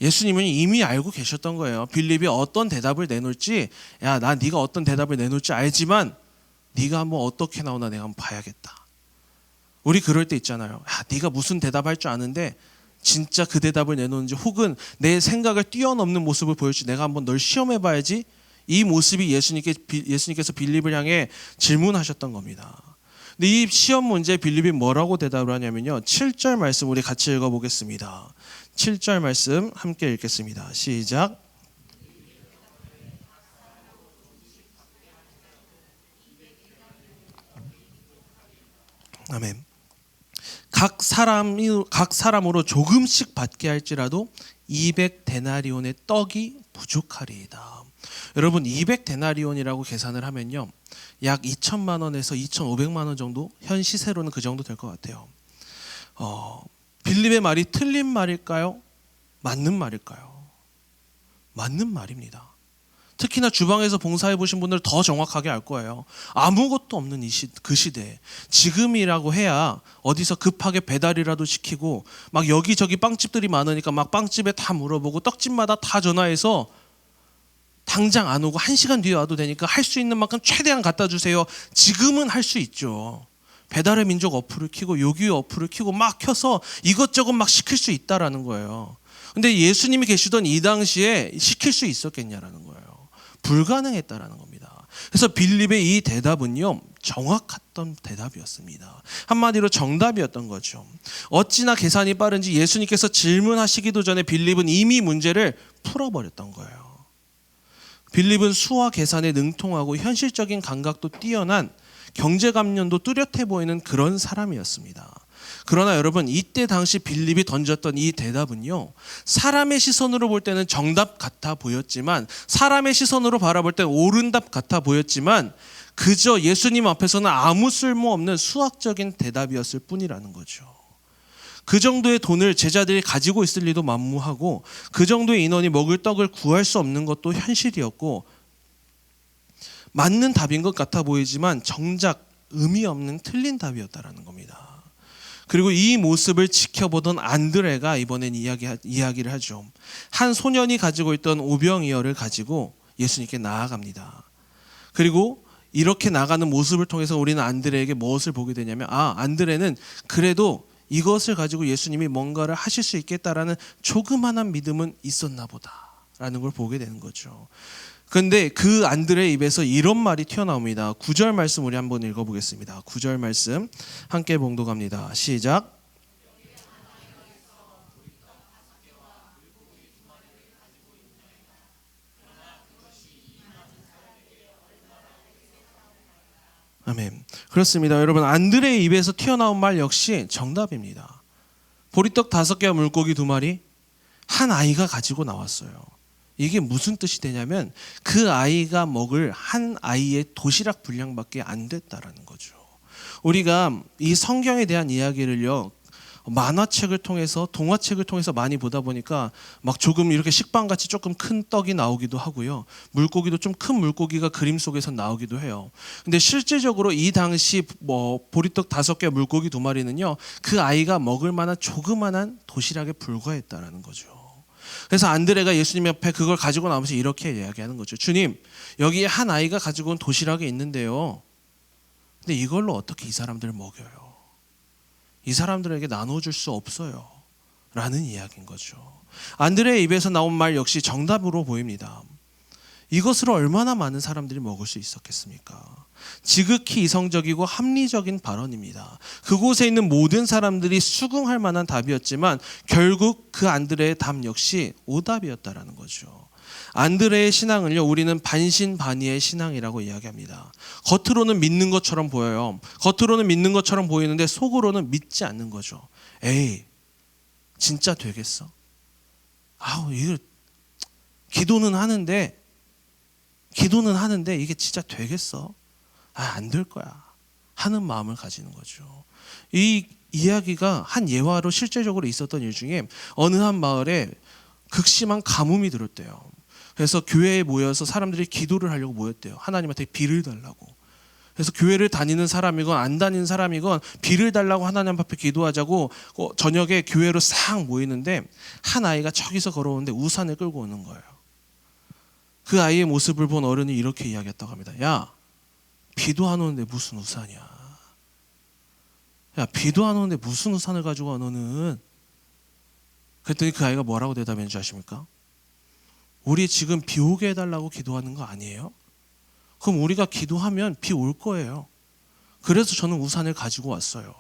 예수님은 이미 알고 계셨던 거예요. 빌립이 어떤 대답을 내놓을지, 야, 나 네가 어떤 대답을 내놓을지 알지만 네가 한번 어떻게 나오나 내가 한번 봐야겠다. 우리 그럴 때 있잖아요. 야, 네가 무슨 대답할 줄 아는데 진짜 그 대답을 내놓는지, 혹은 내 생각을 뛰어넘는 모습을 보일지 내가 한번 널 시험해봐야지. 이 모습이 예수님께서 빌립을 향해 질문하셨던 겁니다. 근데 이 시험 문제에 빌립이 뭐라고 대답을 하냐면요, 7절 말씀 우리 같이 읽어보겠습니다. 7절 말씀 함께 읽겠습니다. 시작. 아멘. 각 사람으로 조금씩 받게 할지라도 200데나리온의 떡이 부족하리이다. 여러분, 200데나리온이라고 계산을 하면요, 약 2천만 원에서 2,500만 원 정도, 현 시세로는 그 정도 될 것 같아요. 빌립의 말이 틀린 말일까요? 맞는 말일까요? 맞는 말입니다. 특히나 주방에서 봉사해 보신 분들 더 정확하게 알 거예요. 아무것도 없는 그 시대에 지금이라고 해야 어디서 급하게 배달이라도 시키고, 막 여기저기 빵집들이 많으니까 막 빵집에 다 물어보고 떡집마다 다 전화해서 당장 안 오고 1시간 뒤에 와도 되니까 할 수 있는 만큼 최대한 갖다 주세요. 지금은 할 수 있죠. 배달의 민족 어플을 켜고 요기 어플을 켜고 막 켜서 이것저것 막 시킬 수 있다라는 거예요. 근데 예수님이 계시던 이 당시에 시킬 수 있었겠냐라는 거예요. 불가능했다라는 겁니다. 그래서 빌립의 이 대답은요, 정확했던 대답이었습니다. 한마디로 정답이었던 거죠. 어찌나 계산이 빠른지 예수님께서 질문하시기도 전에 빌립은 이미 문제를 풀어버렸던 거예요. 빌립은 수와 계산에 능통하고 현실적인 감각도 뛰어난, 경제감련도 뚜렷해 보이는 그런 사람이었습니다. 그러나 여러분, 이때 당시 빌립이 던졌던 이 대답은요, 사람의 시선으로 볼 때는 정답 같아 보였지만, 사람의 시선으로 바라볼 때는 옳은 답 같아 보였지만, 그저 예수님 앞에서는 아무 쓸모없는 수학적인 대답이었을 뿐이라는 거죠. 그 정도의 돈을 제자들이 가지고 있을 리도 만무하고, 그 정도의 인원이 먹을 떡을 구할 수 없는 것도 현실이었고, 맞는 답인 것 같아 보이지만 정작 의미 없는 틀린 답이었다라는 겁니다. 그리고 이 모습을 지켜보던 안드레가 이번엔 이야기를 하죠. 한 소년이 가지고 있던 오병이어를 가지고 예수님께 나아갑니다. 그리고 이렇게 나가는 모습을 통해서 우리는 안드레에게 무엇을 보게 되냐면, 안드레는 그래도 이것을 가지고 예수님이 뭔가를 하실 수 있겠다라는 조그마한 믿음은 있었나 보다라는 걸 보게 되는 거죠. 그런데 그 안드레의 입에서 이런 말이 튀어나옵니다. 9절 말씀 우리 한번 읽어보겠습니다. 9절 말씀 함께 봉독합니다. 시작. 아멘. 그렇습니다. 여러분, 안드레의 입에서 튀어나온 말 역시 정답입니다. 보리떡 5개와 물고기 2마리, 한 아이가 가지고 나왔어요. 이게 무슨 뜻이 되냐면 그 아이가 먹을 한 아이의 도시락 분량밖에 안 됐다라는 거죠. 우리가 이 성경에 대한 이야기를요, 만화책을 통해서, 동화책을 통해서 많이 보다 보니까 막 조금 이렇게 식빵같이 조금 큰 떡이 나오기도 하고요, 물고기도 좀 큰 물고기가 그림 속에서 나오기도 해요. 근데 실질적으로 이 당시 보리떡 5개, 물고기 2마리는요, 그 아이가 먹을 만한 조그만한 도시락에 불과했다라는 거죠. 그래서 안드레가 예수님 옆에 그걸 가지고 나오면서 이렇게 이야기하는 거죠. 주님, 여기에 한 아이가 가지고 온 도시락이 있는데요, 근데 이걸로 어떻게 이 사람들을 먹여요? 이 사람들에게 나눠줄 수 없어요 라는 이야기인 거죠. 안드레의 입에서 나온 말 역시 정답으로 보입니다. 이것으로 얼마나 많은 사람들이 먹을 수 있었겠습니까? 지극히 이성적이고 합리적인 발언입니다. 그곳에 있는 모든 사람들이 수긍할 만한 답이었지만 결국 그 안드레의 답 역시 오답이었다라는 거죠. 안드레의 신앙을요, 우리는 반신반의의 신앙이라고 이야기합니다. 겉으로는 믿는 것처럼 보여요. 겉으로는 믿는 것처럼 보이는데 속으로는 믿지 않는 거죠. 에이, 진짜 되겠어? 아우, 이거 기도는 하는데 이게 진짜 되겠어? 안 될 거야 하는 마음을 가지는 거죠. 이 이야기가 한 예화로 실제적으로 있었던 일 중에 어느 한 마을에 극심한 가뭄이 들었대요. 그래서 교회에 모여서 사람들이 기도를 하려고 모였대요. 하나님한테 비를 달라고. 그래서 교회를 다니는 사람이건 안 다니는 사람이건 비를 달라고 하나님 앞에 기도하자고 저녁에 교회로 싹 모이는데 한 아이가 저기서 걸어오는데 우산을 끌고 오는 거예요. 그 아이의 모습을 본 어른이 이렇게 이야기했다고 합니다. 야, 비도 안 오는데 무슨 우산이야? 야, 비도 안 오는데 무슨 우산을 가지고 와 너는? 그랬더니 그 아이가 뭐라고 대답했는지 아십니까? 우리 지금 비 오게 해달라고 기도하는 거 아니에요? 그럼 우리가 기도하면 비 올 거예요. 그래서 저는 우산을 가지고 왔어요.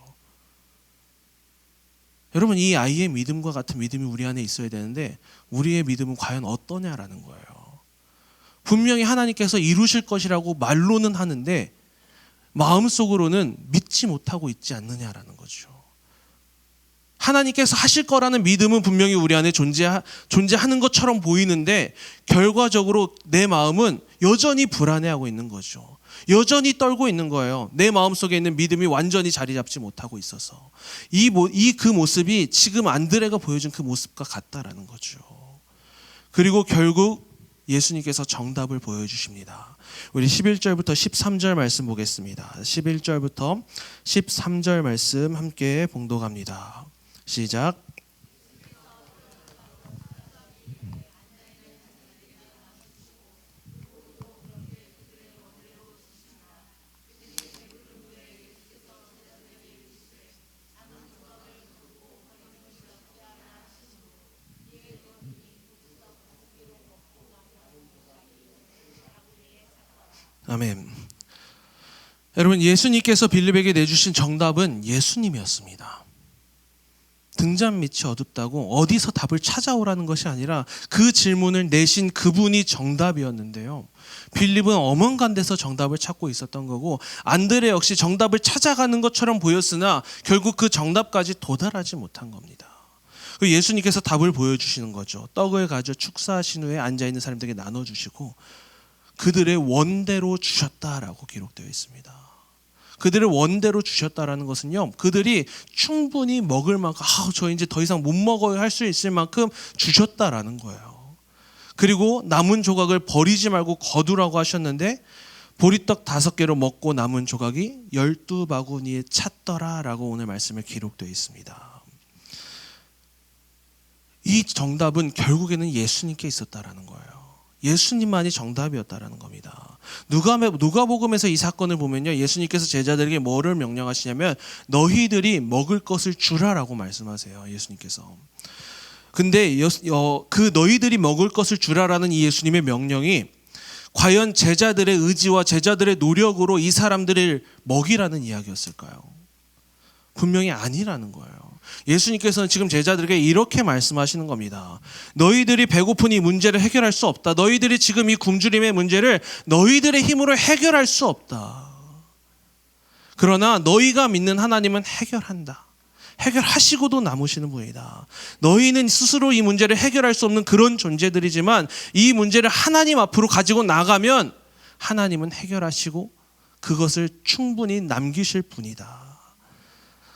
여러분, 이 아이의 믿음과 같은 믿음이 우리 안에 있어야 되는데 우리의 믿음은 과연 어떠냐라는 거예요. 분명히 하나님께서 이루실 것이라고 말로는 하는데 마음속으로는 믿지 못하고 있지 않느냐라는 거죠. 하나님께서 하실 거라는 믿음은 분명히 우리 안에 존재하는 것처럼 보이는데 결과적으로 내 마음은 여전히 불안해하고 있는 거죠. 여전히 떨고 있는 거예요. 내 마음속에 있는 믿음이 완전히 자리 잡지 못하고 있어서 그 모습이 지금 안드레가 보여준 그 모습과 같다라는 거죠. 그리고 결국 예수님께서 정답을 보여주십니다. 우리 11절부터 13절 말씀 보겠습니다. 11절부터 13절 말씀 함께 봉독합니다. 시작. 아멘. 여러분, 예수님께서 빌립에게 내주신 정답은 예수님이었습니다. 등잔 밑이 어둡다고 어디서 답을 찾아오라는 것이 아니라 그 질문을 내신 그분이 정답이었는데요. 빌립은 엄언간 데서 정답을 찾고 있었던 거고 안드레 역시 정답을 찾아가는 것처럼 보였으나 결국 그 정답까지 도달하지 못한 겁니다. 예수님께서 답을 보여주시는 거죠. 떡을 가져 축사하신 후에 앉아있는 사람들에게 나눠주시고 그들의 원대로 주셨다라고 기록되어 있습니다. 그들의 원대로 주셨다라는 것은요, 그들이 충분히 먹을 만큼 저 이제 더 이상 못 먹어요 할 수 있을 만큼 주셨다라는 거예요. 그리고 남은 조각을 버리지 말고 거두라고 하셨는데 보리떡 5개로 먹고 남은 조각이 12바구니에 찼더라라고 오늘 말씀에 기록되어 있습니다. 이 정답은 결국에는 예수님께 있었다라는 거예요. 예수님만이 정답이었다라는 겁니다. 누가복음에서 이 사건을 보면요, 예수님께서 제자들에게 뭐를 명령하시냐면 너희들이 먹을 것을 주라라고 말씀하세요. 예수님께서. 근데 그 너희들이 먹을 것을 주라라는 이 예수님의 명령이 과연 제자들의 의지와 제자들의 노력으로 이 사람들을 먹이라는 이야기였을까요? 분명히 아니라는 거예요. 예수님께서는 지금 제자들에게 이렇게 말씀하시는 겁니다. 너희들이 배고픈 이 문제를 해결할 수 없다. 너희들이 지금 이 굶주림의 문제를 너희들의 힘으로 해결할 수 없다. 그러나 너희가 믿는 하나님은 해결한다. 해결하시고도 남으시는 분이다. 너희는 스스로 이 문제를 해결할 수 없는 그런 존재들이지만 이 문제를 하나님 앞으로 가지고 나가면 하나님은 해결하시고 그것을 충분히 남기실 분이다.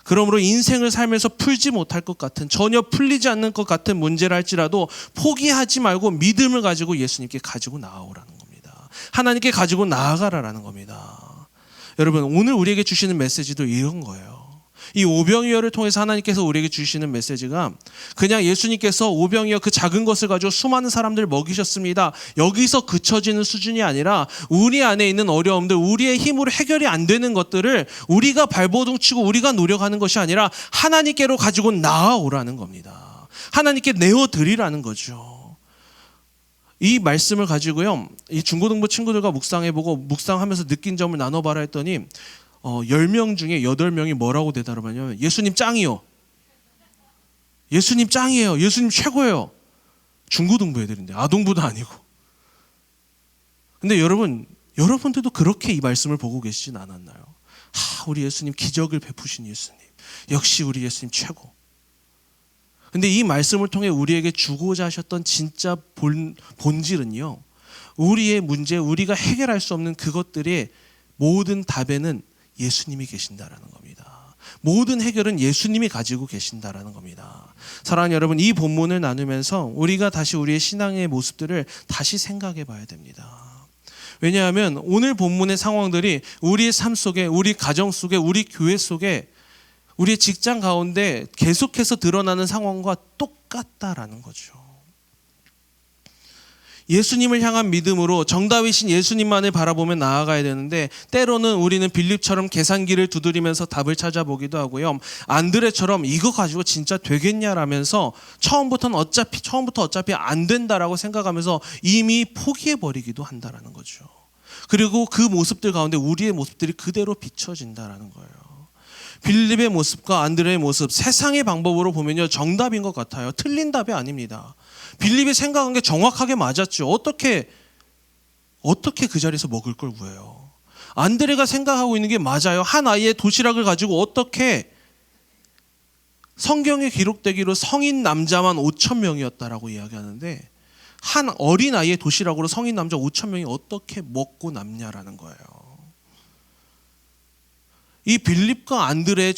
그러므로 인생을 살면서 풀지 못할 것 같은, 전혀 풀리지 않는 것 같은 문제를 할지라도 포기하지 말고 믿음을 가지고 예수님께 가지고 나아오라는 겁니다. 하나님께 가지고 나아가라라는 겁니다. 여러분, 오늘 우리에게 주시는 메시지도 이런 거예요. 이 오병이어를 통해서 하나님께서 우리에게 주시는 메시지가 그냥 예수님께서 오병이어 그 작은 것을 가지고 수많은 사람들을 먹이셨습니다. 여기서 그쳐지는 수준이 아니라 우리 안에 있는 어려움들, 우리의 힘으로 해결이 안 되는 것들을 우리가 발버둥치고 우리가 노력하는 것이 아니라 하나님께로 가지고 나아오라는 겁니다. 하나님께 내어드리라는 거죠. 이 말씀을 가지고요, 이 중고등부 친구들과 묵상해보고 묵상하면서 느낀 점을 나눠봐라 했더니 10명 중에 8명이 뭐라고 대답하냐면 예수님 짱이요. 예수님 짱이에요. 예수님 최고예요. 중고등부 애들인데 아동부도 아니고. 근데 여러분들도 그렇게 이 말씀을 보고 계시진 않았나요? 우리 예수님 기적을 베푸신 예수님. 역시 우리 예수님 최고. 근데 이 말씀을 통해 우리에게 주고자 하셨던 진짜 본질은요. 우리의 문제, 우리가 해결할 수 없는 그것들의 모든 답에는 예수님이 계신다라는 겁니다. 모든 해결은 예수님이 가지고 계신다라는 겁니다. 사랑하는 여러분, 이 본문을 나누면서 우리가 다시 우리의 신앙의 모습들을 다시 생각해 봐야 됩니다. 왜냐하면 오늘 본문의 상황들이 우리의 삶 속에, 우리 가정 속에, 우리 교회 속에, 우리의 직장 가운데 계속해서 드러나는 상황과 똑같다라는 거죠. 예수님을 향한 믿음으로 정답이신 예수님만을 바라보며 나아가야 되는데, 때로는 우리는 빌립처럼 계산기를 두드리면서 답을 찾아보기도 하고요. 안드레처럼 이거 가지고 진짜 되겠냐라면서 처음부터 어차피 안 된다라고 생각하면서 이미 포기해버리기도 한다라는 거죠. 그리고 그 모습들 가운데 우리의 모습들이 그대로 비춰진다라는 거예요. 빌립의 모습과 안드레의 모습, 세상의 방법으로 보면요, 정답인 것 같아요. 틀린 답이 아닙니다. 빌립이 생각한 게 정확하게 맞았죠. 어떻게 그 자리에서 먹을 걸 구해요. 안드레가 생각하고 있는 게 맞아요. 한 아이의 도시락을 가지고 어떻게, 성경에 기록되기로 성인 남자만 5,000명이었다라고 이야기하는데, 한 어린 아이의 도시락으로 성인 남자 5,000명이 어떻게 먹고 남냐라는 거예요. 이 빌립과 안드레의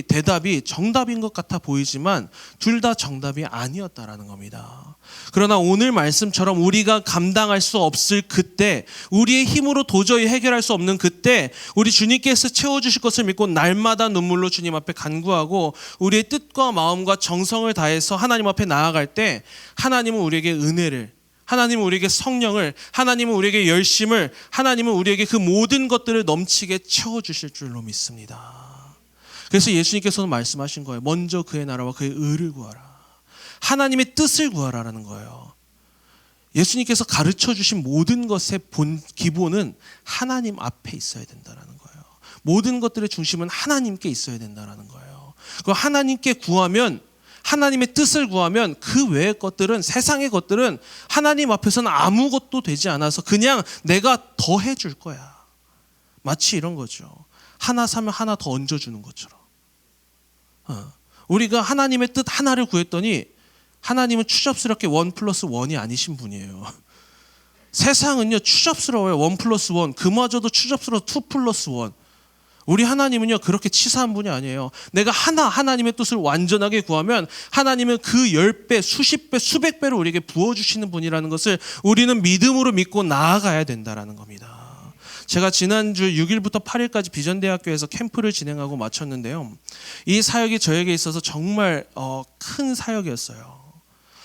대답이 정답인 것 같아 보이지만 둘 다 정답이 아니었다라는 겁니다. 그러나 오늘 말씀처럼 우리가 감당할 수 없을 그때, 우리의 힘으로 도저히 해결할 수 없는 그때, 우리 주님께서 채워주실 것을 믿고 날마다 눈물로 주님 앞에 간구하고 우리의 뜻과 마음과 정성을 다해서 하나님 앞에 나아갈 때, 하나님은 우리에게 은혜를, 하나님은 우리에게 성령을, 하나님은 우리에게 열심을, 하나님은 우리에게 그 모든 것들을 넘치게 채워주실 줄로 믿습니다. 그래서 예수님께서는 말씀하신 거예요. 먼저 그의 나라와 그의 의를 구하라. 하나님의 뜻을 구하라라는 거예요. 예수님께서 가르쳐 주신 모든 것의 기본은 하나님 앞에 있어야 된다는 거예요. 모든 것들의 중심은 하나님께 있어야 된다는 거예요. 그 하나님께 구하면, 하나님의 뜻을 구하면 그 외의 것들은, 세상의 것들은 하나님 앞에서는 아무것도 되지 않아서 그냥 내가 더 해줄 거야. 마치 이런 거죠. 하나 사면 하나 더 얹어주는 것처럼. 우리가 하나님의 뜻 하나를 구했더니 하나님은 추접스럽게 1+1이 아니신 분이에요. 세상은요 추접스러워요. 1+1. 그마저도 추접스러워 2+1. 우리 하나님은요 그렇게 치사한 분이 아니에요. 내가 하나님의 뜻을 완전하게 구하면 하나님은 그 10배, 수십 배, 수백 배로 우리에게 부어주시는 분이라는 것을 우리는 믿음으로 믿고 나아가야 된다는 겁니다. 제가 지난주 6일부터 8일까지 비전대학교에서 캠프를 진행하고 마쳤는데요. 이 사역이 저에게 있어서 정말 큰 사역이었어요.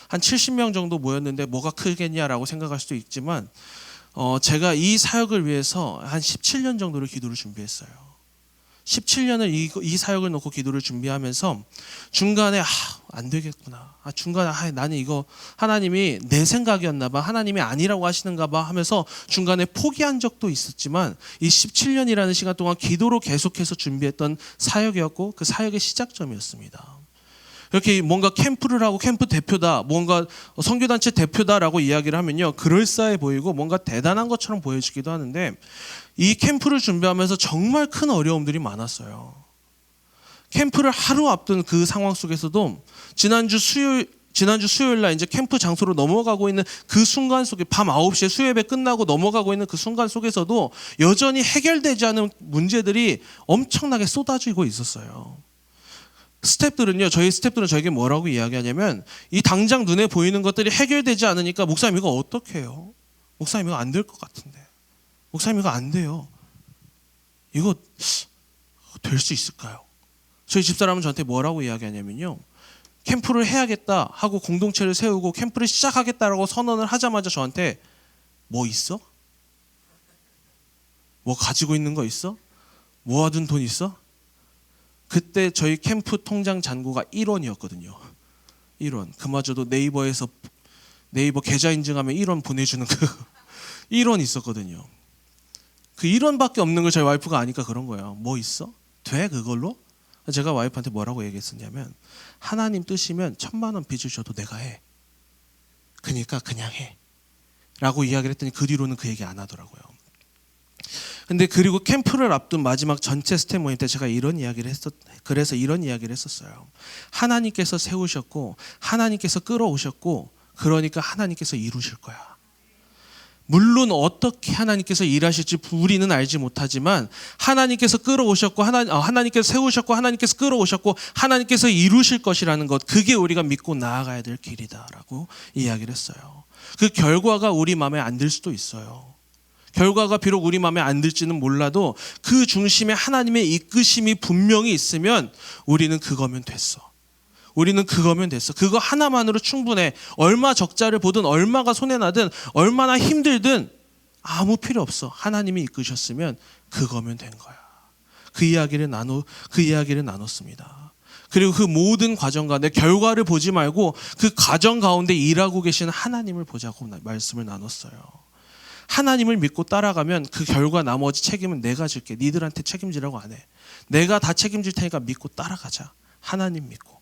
한 70명 정도 모였는데 뭐가 크겠냐라고 생각할 수도 있지만 제가 이 사역을 위해서 한 17년 정도를 기도를 준비했어요. 17년을 이 사역을 놓고 기도를 준비하면서 중간에 안 되겠구나. 중간에 나는 이거 하나님이 내 생각이었나 봐. 하나님이 아니라고 하시는가 봐 하면서 중간에 포기한 적도 있었지만 이 17년이라는 시간 동안 기도로 계속해서 준비했던 사역이었고 그 사역의 시작점이었습니다. 이렇게 뭔가 캠프를 하고 캠프 대표다, 뭔가 선교단체 대표다라고 이야기를 하면요 그럴싸해 보이고 뭔가 대단한 것처럼 보여지기도 하는데 이 캠프를 준비하면서 정말 큰 어려움들이 많았어요. 캠프를 하루 앞둔 그 상황 속에서도 지난주 수요일 날 이제 캠프 장소로 넘어가고 있는 그 순간 속에 밤 9시에 수요예배 끝나고 넘어가고 있는 그 순간 속에서도 여전히 해결되지 않은 문제들이 엄청나게 쏟아지고 있었어요. 저희 스태프들은 저에게 뭐라고 이야기하냐면 이 당장 눈에 보이는 것들이 해결되지 않으니까 목사님 이거 어떻게 해요? 목사님 이거 안 될 것 같은데. 목사님 이거 안 돼요. 이거 될 수 있을까요? 저희 집사람은 저한테 뭐라고 이야기하냐면요. 캠프를 해야겠다 하고 공동체를 세우고 캠프를 시작하겠다라고 선언을 하자마자 저한테 뭐 있어? 뭐 가지고 있는 거 있어? 모아둔 돈 있어? 그때 저희 캠프 통장 잔고가 1원이었거든요. 1원. 그마저도 네이버 계좌 인증하면 1원 보내주는 그 1원 있었거든요. 그 1원밖에 없는 걸 저희 와이프가 아니까 그런 거예요. 뭐 있어? 돼 그걸로? 제가 와이프한테 뭐라고 얘기했었냐면 하나님 뜻이면 1,000만 원 빚을 줘도 내가 해. 그러니까 그냥 해. 라고 이야기를 했더니 그 뒤로는 그 얘기 안 하더라고요. 근데 그리고 캠프를 앞둔 마지막 전체 스텝 모임 때 제가 그래서 이런 이야기를 했었어요. 하나님께서 세우셨고 하나님께서 끌어오셨고 그러니까 하나님께서 이루실 거야. 물론 어떻게 하나님께서 일하실지 우리는 알지 못하지만 하나님께서 끌어오셨고 하나님께서 세우셨고 하나님께서 끌어오셨고 하나님께서 이루실 것이라는 것, 그게 우리가 믿고 나아가야 될 길이다라고 이야기를 했어요. 그 결과가 우리 마음에 안 들 수도 있어요. 결과가 비록 우리 마음에 안 들지는 몰라도 그 중심에 하나님의 이끄심이 분명히 있으면 우리는 그거면 됐어. 우리는 그거면 됐어. 그거 하나만으로 충분해. 얼마 적자를 보든 얼마가 손해나든 얼마나 힘들든 아무 필요 없어. 하나님이 이끄셨으면 그거면 된 거야. 그 이야기를 나눴습니다. 그리고 그 모든 과정 가운데 결과를 보지 말고 그 과정 가운데 일하고 계시는 하나님을 보자고 말씀을 나눴어요. 하나님을 믿고 따라가면 그 결과 나머지 책임은 내가 질게. 니들한테 책임지라고 안 해. 내가 다 책임질 테니까 믿고 따라가자. 하나님 믿고.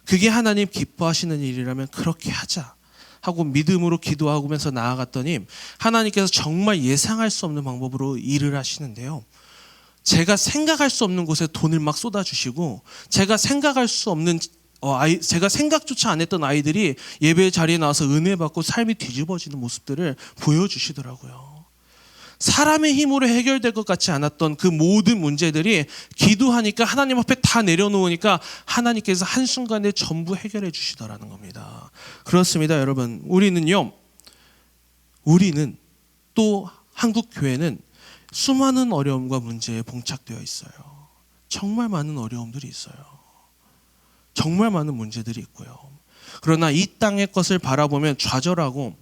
그게 하나님 기뻐하시는 일이라면 그렇게 하자 하고 믿음으로 기도하면서 나아갔더니 하나님께서 정말 예상할 수 없는 방법으로 일을 하시는데요. 제가 생각할 수 없는 곳에 돈을 막 쏟아주시고 제가 생각할 수 없는 제가 생각조차 안 했던 아이들이 예배 자리에 나와서 은혜 받고 삶이 뒤집어지는 모습들을 보여주시더라고요. 사람의 힘으로 해결될 것 같지 않았던 그 모든 문제들이 기도하니까 하나님 앞에 다 내려놓으니까 하나님께서 한순간에 전부 해결해 주시더라는 겁니다. 그렇습니다, 여러분. 우리는 또 한국 교회는 수많은 어려움과 문제에 봉착되어 있어요. 정말 많은 어려움들이 있어요. 정말 많은 문제들이 있고요. 그러나 이 땅의 것을 바라보면 좌절하고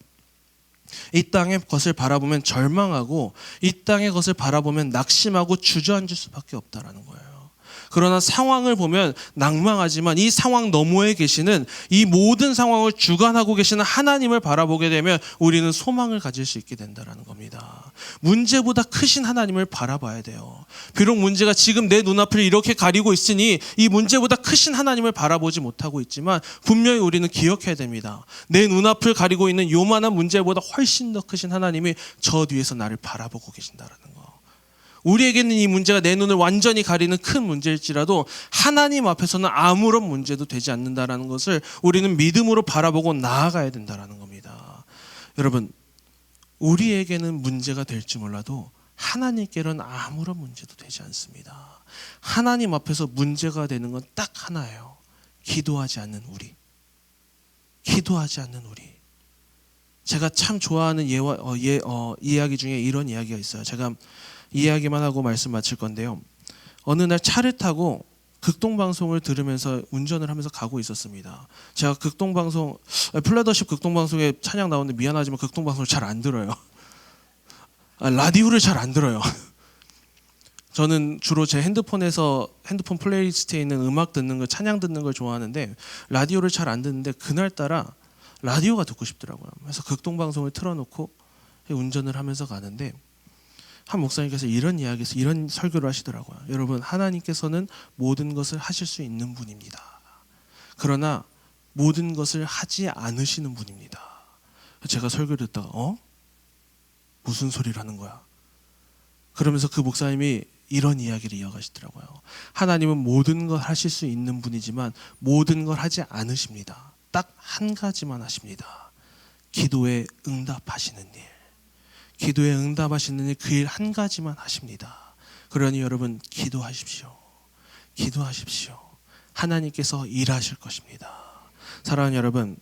이 땅의 것을 바라보면 절망하고 이 땅의 것을 바라보면 낙심하고 주저앉을 수밖에 없다라는 거예요. 그러나 상황을 보면 낭망하지만 이 상황 너머에 계시는 이 모든 상황을 주관하고 계시는 하나님을 바라보게 되면 우리는 소망을 가질 수 있게 된다는 겁니다. 문제보다 크신 하나님을 바라봐야 돼요. 비록 문제가 지금 내 눈앞을 이렇게 가리고 있으니 이 문제보다 크신 하나님을 바라보지 못하고 있지만 분명히 우리는 기억해야 됩니다. 내 눈앞을 가리고 있는 요만한 문제보다 훨씬 더 크신 하나님이 저 뒤에서 나를 바라보고 계신다는 거. 우리에게는 이 문제가 내 눈을 완전히 가리는 큰 문제일지라도 하나님 앞에서는 아무런 문제도 되지 않는다는 것을 우리는 믿음으로 바라보고 나아가야 된다는 겁니다. 여러분, 우리에게는 문제가 될지 몰라도 하나님께는 아무런 문제도 되지 않습니다. 하나님 앞에서 문제가 되는 건 딱 하나예요. 기도하지 않는 우리. 제가 참 좋아하는 이야기 중에 이런 이야기가 있어요. 제가 이야기만 하고 말씀 마칠 건데요. 어느 날 차를 타고 극동방송을 들으면서 운전을 하면서 가고 있었습니다. 제가 플래더십 극동방송에 찬양 나오는데 미안하지만 극동방송을 잘 안 들어요. 라디오를 잘 안 들어요. 저는 주로 제 핸드폰 플레이리스트에 있는 음악 듣는 거, 찬양 듣는 걸 좋아하는데 라디오를 잘 안 듣는데 그날따라 라디오가 듣고 싶더라고요. 그래서 극동방송을 틀어놓고 운전을 하면서 가는데 한 목사님께서 이런 설교를 하시더라고요. 여러분, 하나님께서는 모든 것을 하실 수 있는 분입니다. 그러나 모든 것을 하지 않으시는 분입니다. 제가 설교를 듣다가 무슨 소리를 하는 거야? 그러면서 그 목사님이 이런 이야기를 이어가시더라고요. 하나님은 모든 걸 하실 수 있는 분이지만 모든 걸 하지 않으십니다. 딱 한 가지만 하십니다. 기도에 응답하시는 일. 기도에 응답하시는 일, 그 일 한 가지만 하십니다. 그러니 여러분, 기도하십시오. 하나님께서 일하실 것입니다. 사랑하는 여러분,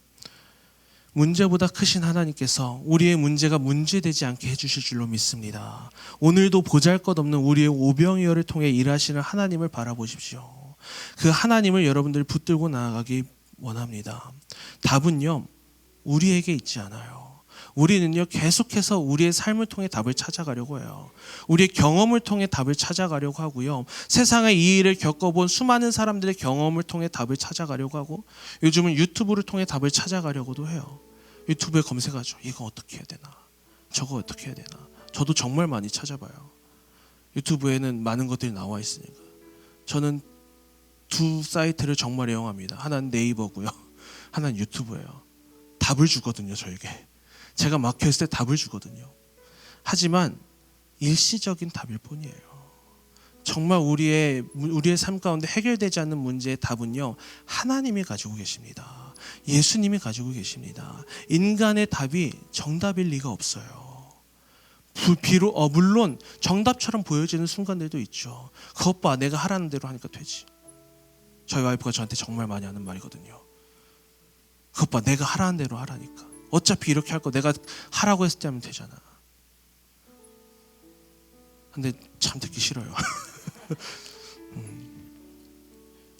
문제보다 크신 하나님께서 우리의 문제가 문제되지 않게 해주실 줄로 믿습니다. 오늘도 보잘것없는 우리의 오병이어를 통해 일하시는 하나님을 바라보십시오. 그 하나님을 여러분들이 붙들고 나아가기 원합니다. 답은요, 우리에게 있지 않아요. 우리는요, 계속해서 우리의 삶을 통해 답을 찾아가려고 해요. 우리의 경험을 통해 답을 찾아가려고 하고요. 세상의 이 일을 겪어본 수많은 사람들의 경험을 통해 답을 찾아가려고 하고, 요즘은 유튜브를 통해 답을 찾아가려고도 해요. 유튜브에 검색하죠. 이거 어떻게 해야 되나? 저거 어떻게 해야 되나? 저도 정말 많이 찾아봐요. 유튜브에는 많은 것들이 나와 있으니까. 저는 두 사이트를 정말 애용합니다. 하나는 네이버고요. 하나는 유튜브예요. 답을 주거든요. 저에게 제가 막혀있을 때 답을 주거든요. 하지만 일시적인 답일 뿐이에요. 정말 우리의 삶 가운데 해결되지 않는 문제의 답은요, 하나님이 가지고 계십니다. 예수님이 가지고 계십니다. 인간의 답이 정답일 리가 없어요. 물론 정답처럼 보여지는 순간들도 있죠. 그것 봐, 내가 하라는 대로 하니까 되지. 저희 와이프가 저한테 정말 많이 하는 말이거든요. 그것 봐, 내가 하라는 대로 하라니까. 어차피 이렇게 할 거 내가 하라고 했을 때 하면 되잖아. 근데 참 듣기 싫어요.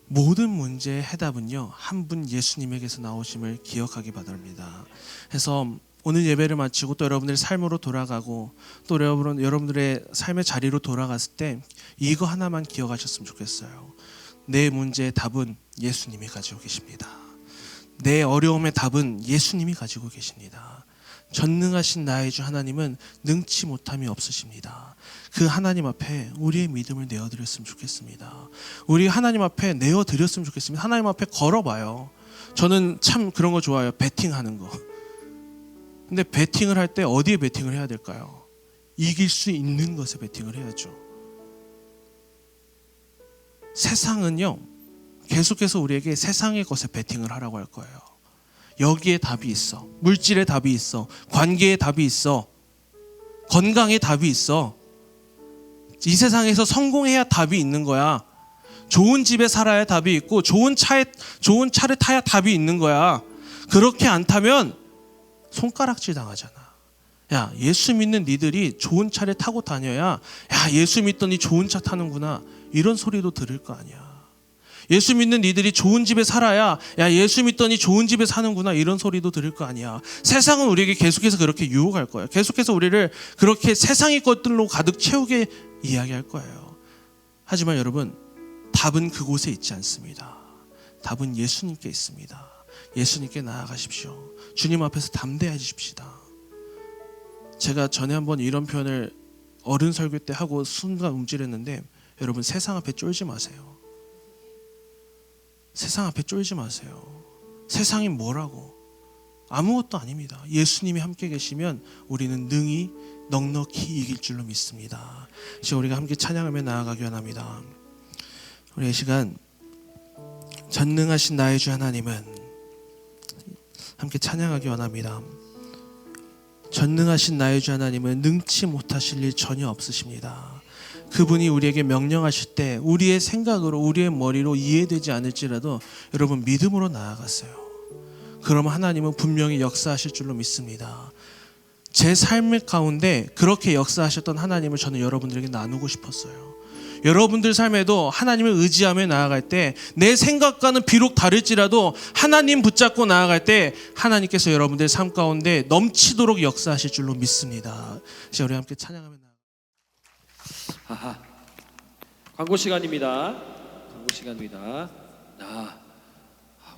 모든 문제의 해답은요, 한 분 예수님에게서 나오심을 기억하기 바랍니다. 그래서 오늘 예배를 마치고 또 여러분들의 삶으로 돌아가고 또 여러분들의 삶의 자리로 돌아갔을 때 이거 하나만 기억하셨으면 좋겠어요. 내 문제의 답은 예수님이 가지고 계십니다. 내 어려움의 답은 예수님이 가지고 계십니다. 전능하신 나의 주 하나님은 능치 못함이 없으십니다. 그 하나님 앞에 우리의 믿음을 내어드렸으면 좋겠습니다. 우리 하나님 앞에 내어드렸으면 좋겠습니다. 하나님 앞에 걸어봐요. 저는 참 그런 거 좋아해요. 베팅하는 거. 근데 베팅을 할 때 어디에 베팅을 해야 될까요? 이길 수 있는 것에 베팅을 해야죠. 세상은요, 계속해서 우리에게 세상의 것에 베팅을 하라고 할 거예요. 여기에 답이 있어. 물질의 답이 있어. 관계의 답이 있어. 건강의 답이 있어. 이 세상에서 성공해야 답이 있는 거야. 좋은 집에 살아야 답이 있고 좋은 차를 타야 답이 있는 거야. 그렇게 안 타면 손가락질 당하잖아. 야, 예수 믿는 니들이 좋은 차를 타고 다녀야, 야, 예수 믿더니 좋은 차 타는구나, 이런 소리도 들을 거 아니야. 예수 믿는 니들이 좋은 집에 살아야, 야, 예수 믿더니 좋은 집에 사는구나, 이런 소리도 들을 거 아니야. 세상은 우리에게 계속해서 그렇게 유혹할 거예요. 계속해서 우리를 그렇게 세상의 것들로 가득 채우게 이야기할 거예요. 하지만 여러분, 답은 그곳에 있지 않습니다. 답은 예수님께 있습니다. 예수님께 나아가십시오. 주님 앞에서 담대해지십시다. 제가 전에 한번 이런 표현을 어른 설교 때 하고 순간 움찔했는데, 여러분, 세상 앞에 쫄지 마세요. 세상 앞에 쫄지 마세요. 세상이 뭐라고? 아무것도 아닙니다. 예수님이 함께 계시면 우리는 능히 넉넉히 이길 줄로 믿습니다. 이제 우리가 함께 찬양하며 나아가기 원합니다. 우리 이 시간 전능하신 나의 주 하나님은, 함께 찬양하기 원합니다. 전능하신 나의 주 하나님은 능치 못하실 일 전혀 없으십니다. 그분이 우리에게 명령하실 때 우리의 생각으로, 우리의 머리로 이해되지 않을지라도 여러분, 믿음으로 나아갔어요. 그러면 하나님은 분명히 역사하실 줄로 믿습니다. 제 삶의 가운데 그렇게 역사하셨던 하나님을 저는 여러분들에게 나누고 싶었어요. 여러분들 삶에도 하나님을 의지하며 나아갈 때 내 생각과는 비록 다를지라도 하나님 붙잡고 나아갈 때 하나님께서 여러분들 삶 가운데 넘치도록 역사하실 줄로 믿습니다. 이제 우리 함께 찬양하며 아하. 광고 시간입니다. 광고 시간입니다.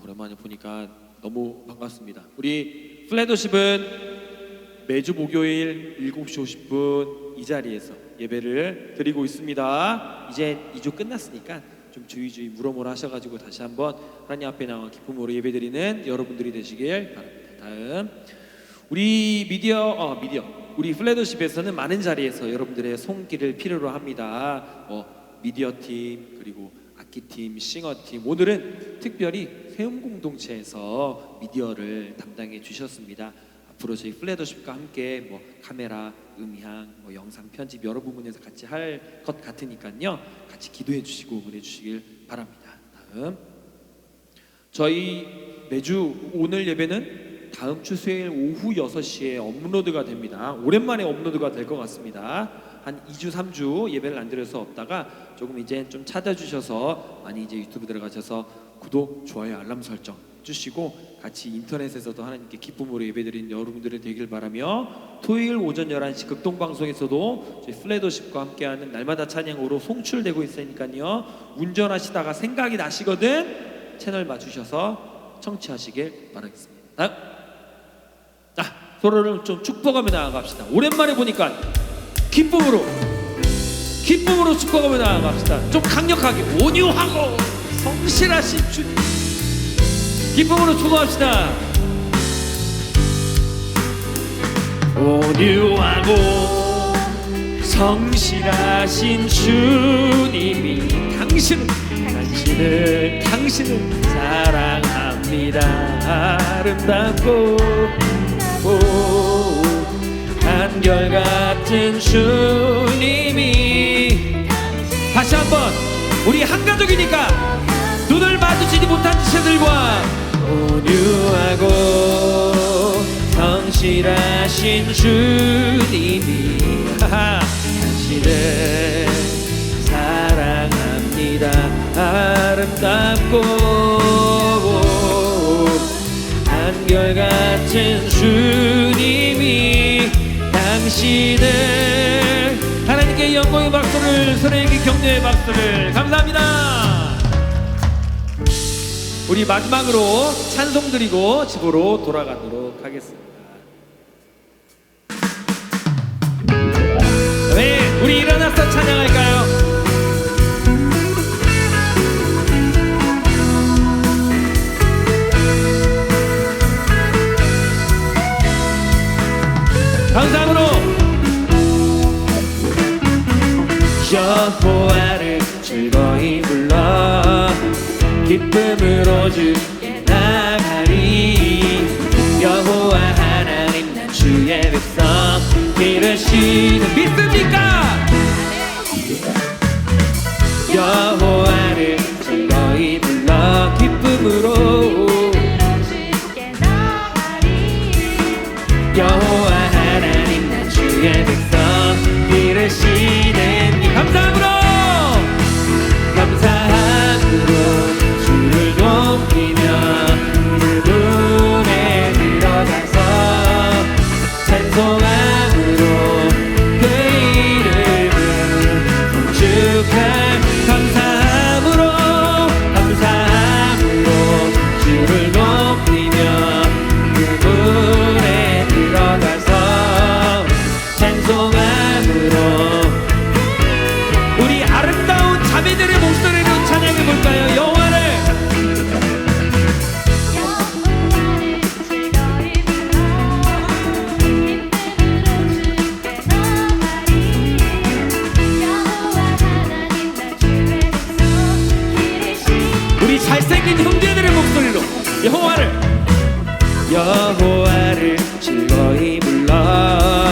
오랜만에 보니까 너무 반갑습니다. 우리 플래너십은 매주 목요일 7시 50분 이 자리에서 예배를 드리고 있습니다. 이제 2주 끝났으니까 좀 주의주의 물어보라 하셔가지고 다시 한번 하나님 앞에 나와 기쁨으로 예배드리는 여러분들이 되시길 바랍니다. 다음, 우리 우리 플래너십에서는 많은 자리에서 여러분들의 손길을 필요로 합니다. 미디어팀, 그리고 악기팀, 싱어팀, 오늘은 특별히 세움 공동체에서 미디어를 담당해 주셨습니다. 앞으로 저희 플래너십과 함께 카메라, 음향, 영상 편집 여러 부분에서 같이 할 것 같으니까요, 같이 기도해 주시고 응원해 주시길 바랍니다. 다음, 저희 매주 오늘 예배는 다음 주 수요일 오후 6시에 업로드가 됩니다. 오랜만에 업로드가 될 것 같습니다. 한 2주 3주 예배를 안 드려서 없다가 조금 이제 좀 찾아주셔서 많이 이제 유튜브 들어가셔서 구독, 좋아요, 알람 설정 주시고 같이 인터넷에서도 하나님께 기쁨으로 예배드리는 여러분들이 되길 바라며, 토요일 오전 11시 극동방송에서도 저희 플래너십과 함께하는 날마다 찬양으로 송출되고 있으니까요, 운전하시다가 생각이 나시거든 채널 맞추셔서 청취하시길 바라겠습니다. 다음, 서로를 좀 축복하며 나아갑시다. 오랜만에 보니까 기쁨으로 축복하며 나아갑시다. 좀 강력하게, 온유하고 성실하신 주님, 기쁨으로 축복합시다. 온유하고 성실하신 주님이 당신을 사랑합니다. 아름답고 한결같은 주님이. 다시 한번 우리 한 가족이니까 눈을 마주치지 못한 지체들과 온유하고 성실하신 주님이 당신을 사랑합니다. 아름답고 한결같은 주님이 당신을. 하나님께 영광의 박수를, 선생님께 격려의 박수를. 감사합니다. 우리 마지막으로 찬송 드리고 집으로 돌아가도록 하겠습니다. 네, 우리 일어나서 찬양할까요? 감사함으로 여호와를 즐거이 불러 기쁨으로 주께 나가리. 여호와 하나님 난 주의 백성 기르시는. 믿습니까? 여호와를 즐거이 불러 기쁨으로 여호와 하나님 난 주의 백성 기르시는. 감사함으로 주를 높이며 그분에 들어가서 찬송함으로 그 이름을 축할. 감사함으로 주를 높이며 그분에 들어가서 찬송함으로. 우리 아름다운 자매들의 목소리로 찬양해 볼까요? 여호와를 우리 잘생긴 형제들의 목소리로 여호와를 즐거이 불러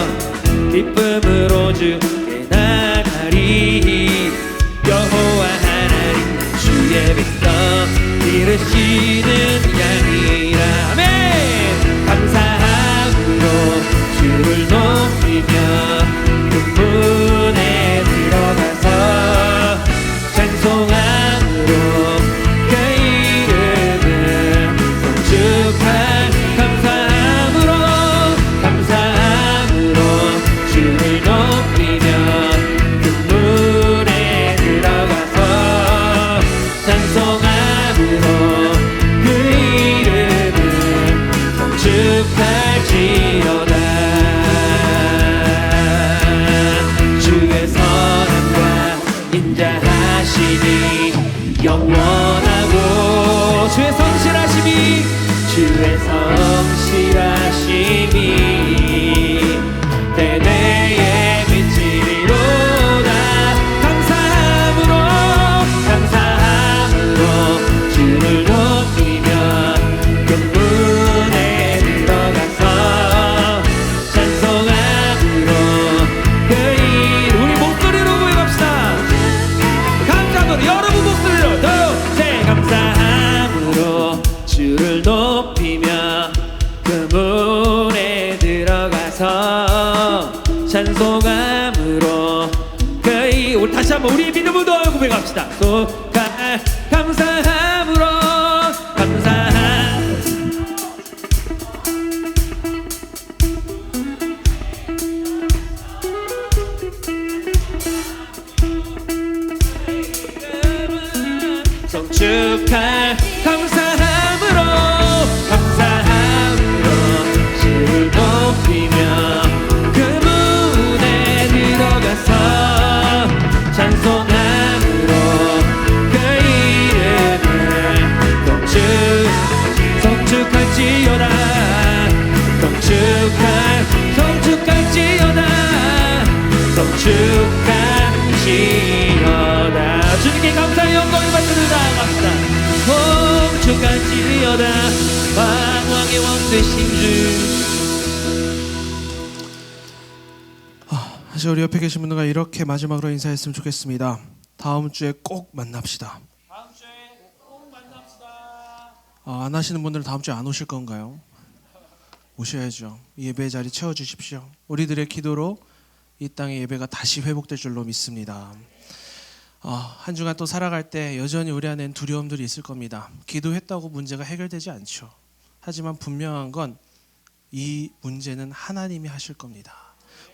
기쁨으로 주께 나가리. 여호와 하나님 난 주의 백성 기르시는 양이라. 아멘. 감사함으로 주를 높이며 그분에 들어가서 찬송함으로 그 이름을 송축할. 감사함으로 주를 높이며 그분에 들어가서 찬송함으로 그 이름을 송축할지어다. 주의 선함과 인자하심이 영원하고 주의 성실하심이 대대에 미치리로다. 감사함으로 주를 높이며 그분에 들어가서 찬송함으로 그 이름. 우리 목소리로 고백합시다. 감사함으로 여러분 목소리로 더세. 감사함으로 주를 높이며 그분에 들어가서 찬송함으로 우리 다시 한번 우리 믿음을 더하여 고백합시다. 감사함으로 성축할. 감사함으로 주를 높이며 그분에 들어가서 찬송함으로 그 이름을 축한지어다. 주님께 감사의 영광을 받들어 나아갑니다. 축한지어다. 왕왕의 왕 되신 주. 사실 우리 옆에 계신 분들과 이렇게 마지막으로 인사했으면 좋겠습니다. 다음 주에 꼭 만납시다. 다음 주에 꼭 만납시다. 안 하시는 분들은 다음 주에 안 오실 건가요? 오셔야죠. 이 예배의 자리 채워주십시오. 우리들의 기도로 이 땅의 예배가 다시 회복될 줄로 믿습니다. 한 주간 또 살아갈 때 여전히 우리 안엔 두려움들이 있을 겁니다. 기도했다고 문제가 해결되지 않죠. 하지만 분명한 건 이 문제는 하나님이 하실 겁니다.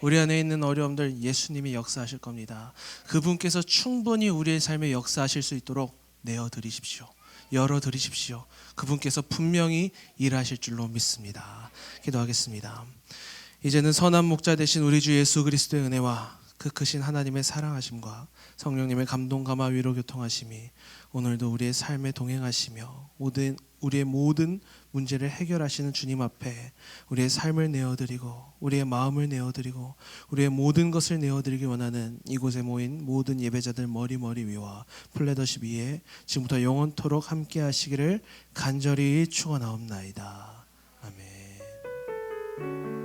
우리 안에 있는 어려움들 예수님이 역사하실 겁니다. 그분께서 충분히 우리의 삶에 역사하실 수 있도록 내어드리십시오. 열어드리십시오. 그분께서 분명히 일하실 줄로 믿습니다. 기도하겠습니다. 이제는 선한 목자 되신 우리 주 예수 그리스도의 은혜와 그 크신 하나님의 사랑하심과 성령님의 감동 감화 위로 교통하심이 오늘도 우리의 삶에 동행하시며 우리의 모든 문제를 해결하시는 주님 앞에 우리의 삶을 내어드리고 우리의 마음을 내어드리고 우리의 모든 것을 내어드리기 원하는 이곳에 모인 모든 예배자들 머리 위와 플래더십 위에 지금부터 영원토록 함께 하시기를 간절히 축원하옵나이다. 아멘.